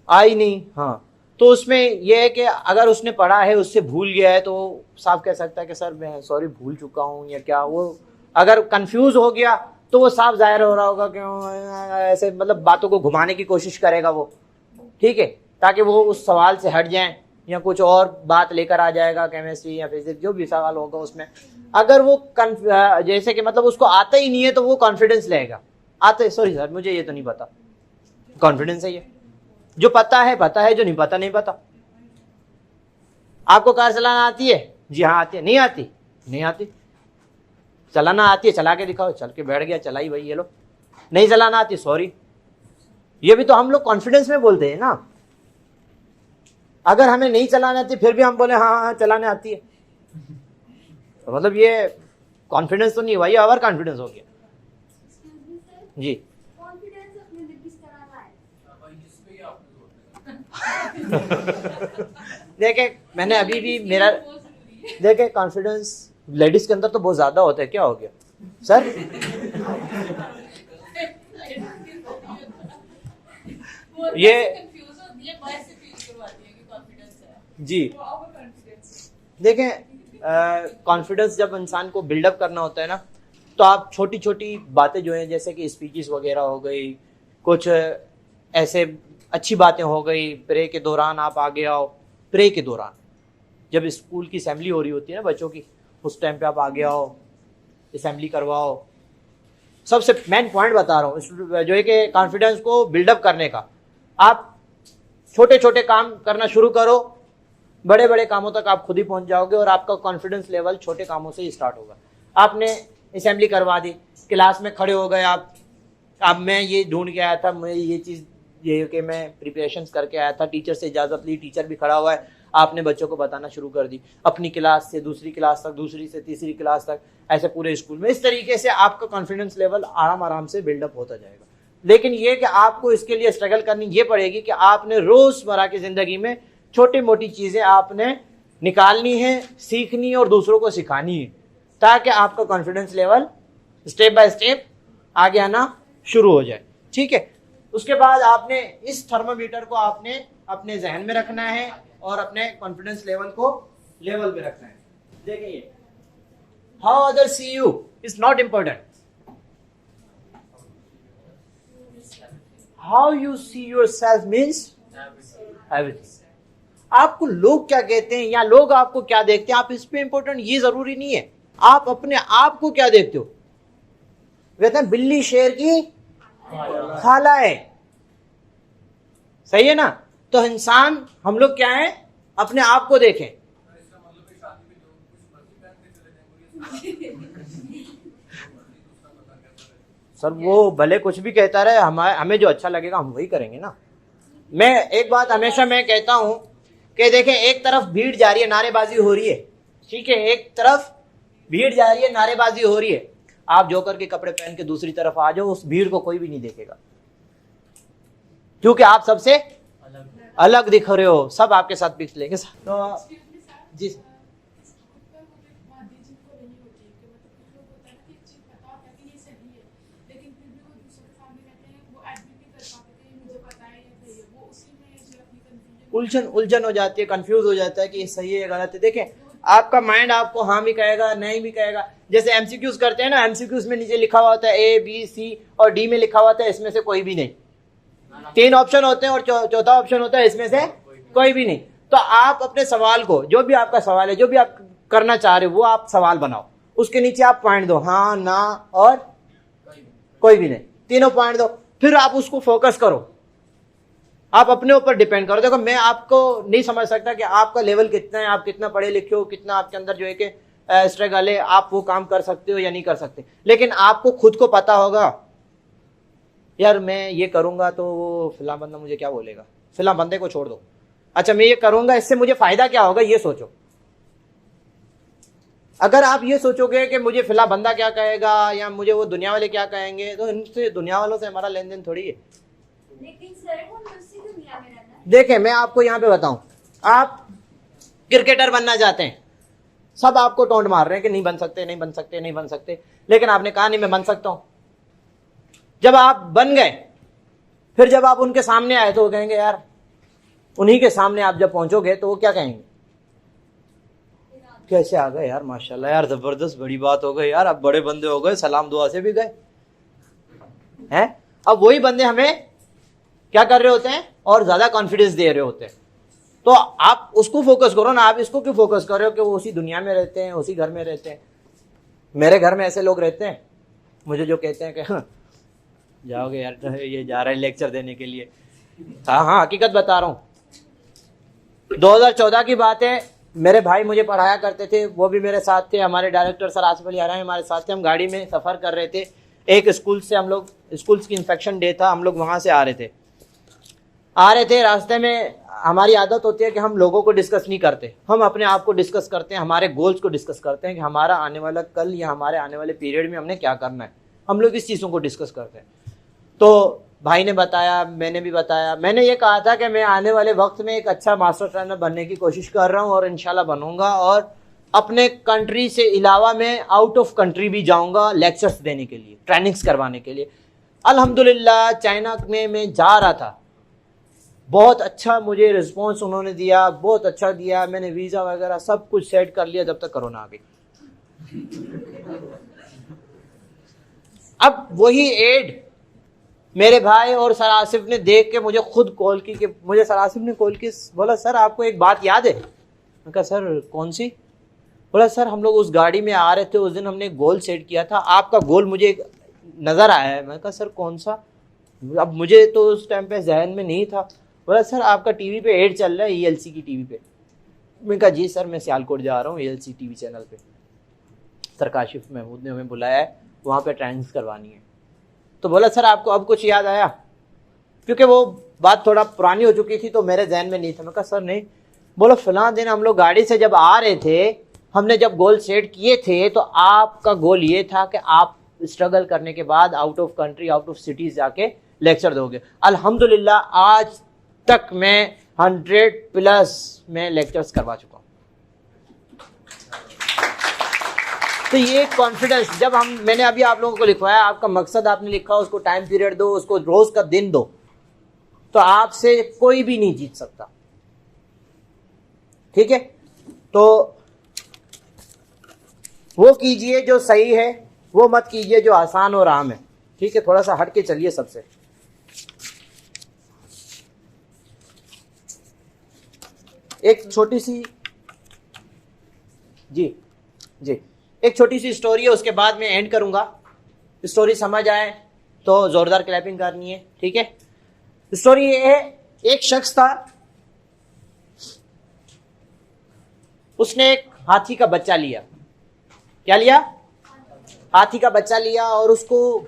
आई नहीं, हाँ, तो उसमें यह है कि अगर उसने पढ़ा है उससे भूल गया है, तो साफ कह सकता है कि सर मैं सॉरी भूल चुका हूँ या क्या। वो अगर कंफ्यूज हो गया तो वो साफ जाहिर हो रहा होगा, क्यों ऐसे मतलब बातों को घुमाने की कोशिश करेगा वो, ठीक है, ताकि वो उस सवाल से हट जाएं या कुछ और बात लेकर आ जाएगा, केमिस्ट्री या फिजिक्स जो भी सवाल होगा उसमें। अगर वो जैसे कि मतलब उसको आता ही नहीं है तो वो कॉन्फिडेंस लेगा, आते सॉरी सर मुझे ये तो नहीं पता, कॉन्फिडेंस है ये, जो पता है पता है, जो नहीं पता नहीं पता। आपको कार चलाना आती है? जी हाँ आती है। नहीं आती? नहीं आती। चलाना आती है? चला के दिखाओ। चल के बैठ गया, चलाई भाई, ये लो। नहीं चलाना आती, सॉरी। ये भी तो हम लोग कॉन्फिडेंस में बोलते हैं ना। अगर हमें नहीं चलाना आती फिर भी हम बोले हाँ हाँ चलाने आती है, तो मतलब ये कॉन्फिडेंस तो नहीं हुआ, ये ओवर कॉन्फिडेंस हो गया जी। कॉन्फिडेंस अपने लिए किस तरह का है? देखे मैंने अभी भी मेरा देखे कॉन्फिडेंस लेडीज के अंदर तो बहुत ज्यादा होता है। क्या हो गया सर? ये जी देखें कॉन्फिडेंस जब इंसान को बिल्डअप करना होता है ना, तो आप छोटी छोटी बातें जो हैं जैसे कि स्पीचेस वगैरह हो गई, कुछ ऐसे अच्छी बातें हो गई, प्रे के दौरान आप आगे आओ। प्रे के दौरान जब स्कूल की असेंबली हो रही होती है ना बच्चों की, उस टाइम पे आप आगे आओ, असेंबली करवाओ। सबसे मेन पॉइंट बता रहा हूँ जो है कि कॉन्फिडेंस को बिल्डअप करने का। आप छोटे छोटे काम करना शुरू करो, बड़े बड़े कामों तक आप खुद ही पहुंच जाओगे और आपका कॉन्फिडेंस लेवल छोटे कामों से ही स्टार्ट होगा। आपने असेंबली करवा दी, क्लास में खड़े हो गए आप, अब मैं ये ढूंढ के आया था, मैं ये चीज़ ये कि मैं प्रिपरेशंस करके आया था, टीचर से इजाज़त ली, टीचर भी खड़ा हुआ है, आपने बच्चों को बताना शुरू कर दी, अपनी क्लास से दूसरी क्लास तक, दूसरी से तीसरी क्लास तक, ऐसे पूरे स्कूल में। इस तरीके से आपका कॉन्फिडेंस लेवल आराम आराम से बिल्डअप होता जाएगा। लेकिन ये कि आपको इसके लिए स्ट्रगल करनी ये पड़ेगी कि आपने रोज़मर्रा की ज़िंदगी में छोटी मोटी चीज़ें आपने निकालनी है, सीखनी है और दूसरों को सिखानी है, ताकि आपका confidence level step by step आगे आना शुरू हो जाए। ठीक है, उसके बाद आपने इस थर्मामीटर को आपने अपने जहन में रखना है और अपने कॉन्फिडेंस लेवल को लेवल पे रखना है। देखिए, how other see you is not important, how you see yourself means everything. आपको लोग क्या कहते हैं या लोग आपको क्या देखते हैं, आप इस पे इंपॉर्टेंट, ये जरूरी नहीं है। आप अपने आप को क्या देखते हो? कहते हैं बिल्ली शेर की खाला है, सही है ना? तो इंसान हम लोग क्या है, अपने आप को देखें। सर वो भले कुछ भी कहता रहे, हमें जो अच्छा लगेगा हम वही करेंगे ना। मैं एक बात हमेशा मैं कहता हूं कि देखें, एक तरफ भीड़ जा रही है, नारेबाजी हो रही है, ठीक है, एक तरफ भीड़ जा रही है, नारेबाजी हो रही है, आप जोकर के कपड़े पहन के दूसरी तरफ आ जाओ, उस भीड़ को कोई भी नहीं देखेगा, क्योंकि आप सबसे अलग दिख रहे हो, सब आपके साथ पिक्स लेंगे। तो जी उलझन हो जाती है, कंफ्यूज हो जाता है कि ये सही है गलत है। देखें, आपका माइंड आपको हाँ भी कहेगा, नहीं भी कहेगा। जैसे एमसीक्यूज करते हैं ना, एमसीक्यूज में नीचे लिखा हुआ होता है ए बी सी और डी में लिखा हुआ होता है इसमें से कोई भी नहीं। 3 ऑप्शन होते हैं और चौथा ऑप्शन होता है इसमें से कोई भी नहीं। तो आप अपने सवाल को, जो भी आपका सवाल है, जो भी आप करना चाह रहे हो, वो आप सवाल बनाओ, उसके नीचे आप पॉइंट दो, हाँ ना और कोई भी नहीं, तीनों पॉइंट दो। फिर आप उसको फोकस करो, आप अपने ऊपर डिपेंड करो। देखो, मैं आपको नहीं समझ सकता कि आपका लेवल कितना है, आप कितना पढ़े लिखे हो, कितना आपके अंदर जो है कि स्ट्रगल है, आप वो काम कर सकते हो या नहीं कर सकते। लेकिन आपको खुद को पता होगा, यार मैं ये करूंगा तो वो फिला बंदा मुझे क्या बोलेगा, फिला बंदे को छोड़ दो, अच्छा मैं ये करूंगा इससे मुझे फायदा क्या होगा, ये सोचो। अगर आप ये सोचोगे कि मुझे फिला बंदा क्या कहेगा या मुझे वो दुनिया वाले क्या कहेंगे, तो इनसे, दुनिया वालों से हमारा लेन देन थोड़ी है। लेकिन सर वो दूसरी दुनिया में रहना है। देखें, मैं आपको यहाँ पे बताऊं, आप क्रिकेटर बनना चाहते हैं, सब आपको टोंट मार रहे हैं कि नहीं बन सकते, नहीं बन सकते, नहीं बन सकते, लेकिन आपने कहा नहीं मैं बन सकता हूं। जब आप बन गए, फिर जब आप उनके सामने आए तो वो कहेंगे, यार उन्हीं के सामने आप जब पहुंचोगे तो वो क्या कहेंगे, कैसे आ गए यार, माशाल्लाह यार, जबरदस्त, बड़ी बात हो गई यार, अब बड़े बंदे हो गए, सलाम दुआ से भी गए हैं। अब वही बंदे हमें क्या कर रहे होते हैं और ज्यादा कॉन्फिडेंस दे रहे होते हैं। तो आप उसको फोकस करो ना, आप इसको क्यों फोकस कर रहे हो कि वो उसी दुनिया में रहते हैं, उसी घर में रहते हैं। मेरे घर में ऐसे लोग रहते हैं, मुझे जो कहते हैं कि हाँ, जाओगे यार, ये जा रहा है लेक्चर देने के लिए। हाँ, हकीकत बता रहा हूँ। 2014 की बात है, मेरे भाई मुझे पढ़ाया करते थे, वो भी मेरे साथ थे, हमारे डायरेक्टर सर आसिफ अली आराम हमारे साथ थे। हम गाड़ी में सफ़र कर रहे थे, एक स्कूल से हम लोग, स्कूल्स की इंस्पेक्शन डे था, हम लोग वहाँ से आ रहे थे। रास्ते में हमारी आदत होती है कि हम लोगों को डिस्कस नहीं करते, हम अपने आप को डिस्कस करते हैं, हमारे गोल्स को डिस्कस करते हैं कि हमारा आने वाला कल या हमारे आने वाले पीरियड में हमने क्या करना है, हम लोग इस चीज़ों को डिस्कस करते हैं। तो भाई ने बताया, मैंने भी बताया, मैंने ये कहा था कि मैं आने वाले वक्त में एक अच्छा मास्टर ट्रेनर बनने की कोशिश कर रहा हूँ और इंशाल्लाह बनूंगा, और अपने कंट्री से अलावा मैं आउट ऑफ कंट्री भी जाऊंगा लेक्चर्स देने के लिए, ट्रेनिंग्स करवाने के लिए। अल्हम्दुलिल्लाह चाइना में मैं जा रहा था, बहुत अच्छा मुझे रिस्पॉन्स उन्होंने दिया, बहुत अच्छा दिया, मैंने वीज़ा वगैरह सब कुछ सेट कर लिया जब तक कोरोना आ गई। अब वही एड मेरे भाई और सर आसिफ ने देख के मुझे खुद कॉल की, कि मुझे सर आसिफ ने कॉल की, बोला सर आपको एक बात याद है? मैं कहा सर कौन सी? बोला सर हम लोग उस गाड़ी में आ रहे थे, उस दिन हमने गोल सेट किया था, आपका गोल मुझे नज़र आया है। मैंने कहा सर कौन सा? अब मुझे तो उस टाइम पे जहन में नहीं था। बोला सर आपका टीवी पे ऐड चल रहा है ELC की टीवी पे। मैंने कहा जी सर मैं सियालकोट जा रहा हूँ ELC टीवी चैनल पे, सर काशिफ महमूद ने हमें बुलाया है, वहाँ पे ट्रांस करवानी है। तो बोला सर आपको अब कुछ याद आया? क्योंकि वो बात थोड़ा पुरानी हो चुकी थी तो मेरे जहन में नहीं था। मैं कहा सर नहीं। बोलो फलां दिन हम लोग गाड़ी से जब आ रहे थे, हमने जब गोल सेट किए थे तो आपका गोल ये था कि आप स्ट्रगल करने के बाद out of country, out of cities जाके लेक्चर दोगे। अल्हम्दुलिल्लाह आज तक मैं 100+ में लेक्चर्स करवा चुका हूँ। तो ये कॉन्फिडेंस जब मैंने अभी आप लोगों को लिखवाया, आपका मकसद आपने लिखा, उसको टाइम पीरियड दो, उसको रोज का दिन दो, तो आपसे कोई भी नहीं जीत सकता। ठीक है, तो वो कीजिए जो सही है, वो मत कीजिए जो आसान और आम है। ठीक है, थोड़ा सा हट के चलिए सबसे। एक छोटी सी एक छोटी सी स्टोरी है, उसके बाद मैं एंड करूंगा। स्टोरी समझ आए तो जोरदार क्लैपिंग करनी है। ठीक है, स्टोरी ये है, एक शख्स था, उसने एक हाथी का बच्चा लिया। क्या लिया? हाथी का बच्चा लिया। और उसको,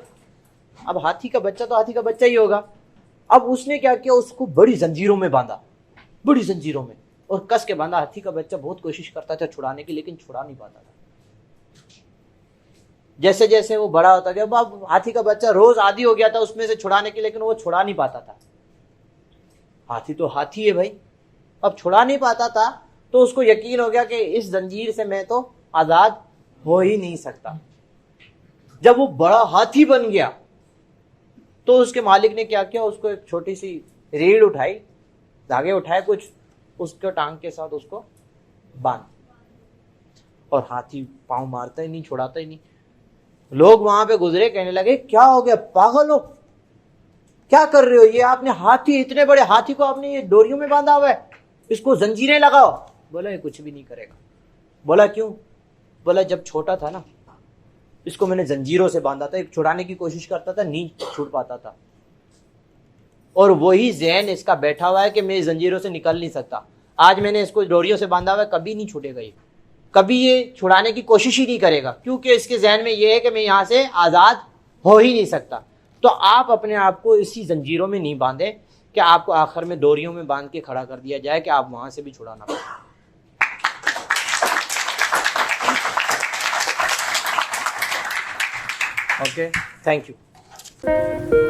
अब हाथी का बच्चा तो हाथी का बच्चा ही होगा। अब उसने क्या किया, उसको बड़ी जंजीरों में बांधा, बड़ी जंजीरों में, और कस के बांधा। हाथी का बच्चा बहुत कोशिश करता था छुड़ाने की, लेकिन छुड़ा नहीं पाता था। जैसे जैसे वो बड़ा होता गया, अब हाथी का बच्चा रोज आदी हो गया था उसमें से छुड़ाने की, लेकिन वो छुड़ा नहीं पाता था। हाथी तो हाथी है भाई, अब छुड़ा नहीं पाता था, तो उसको यकीन हो गया कि इस जंजीर से मैं तो आजाद हो ही नहीं सकता। जब वो बड़ा हाथी बन गया तो उसके मालिक ने क्या किया, उसको एक छोटी सी रीढ़ उठाई, धागे उठाए कुछ, उसके टांग के साथ उसको बांध, और हाथी पांव मारता ही नहीं, छुड़ाता ही नहीं। लोग वहां पे गुजरे, कहने लगे क्या हो गया, पागल हो, क्या कर रहे हो, ये आपने हाथी, इतने बड़े हाथी को आपने ये डोरियों में बांधा हुआ है, इसको जंजीरें लगाओ। बोला ये कुछ भी नहीं करेगा। बोला क्यों? बोला जब छोटा था ना, इसको मैंने जंजीरों से बांधा था, एक छुड़ाने की कोशिश करता था, नहीं छूट पाता था, और वही ज़हन इसका बैठा हुआ है कि मैं जंजीरों से निकल नहीं सकता। आज मैंने इसको डोरियों से बांधा हुआ है, कभी नहीं छूटेगा ये, कभी ये छुड़ाने की कोशिश ही नहीं करेगा, क्योंकि इसके जहन में ये है कि मैं यहाँ से आज़ाद हो ही नहीं सकता। तो आप अपने आप को इसी जंजीरों में नहीं बांधे कि आपको आखिर में डोरियों में बांध के खड़ा कर दिया जाए कि आप वहाँ से भी छुड़ाना पड़े। Okay, thank you.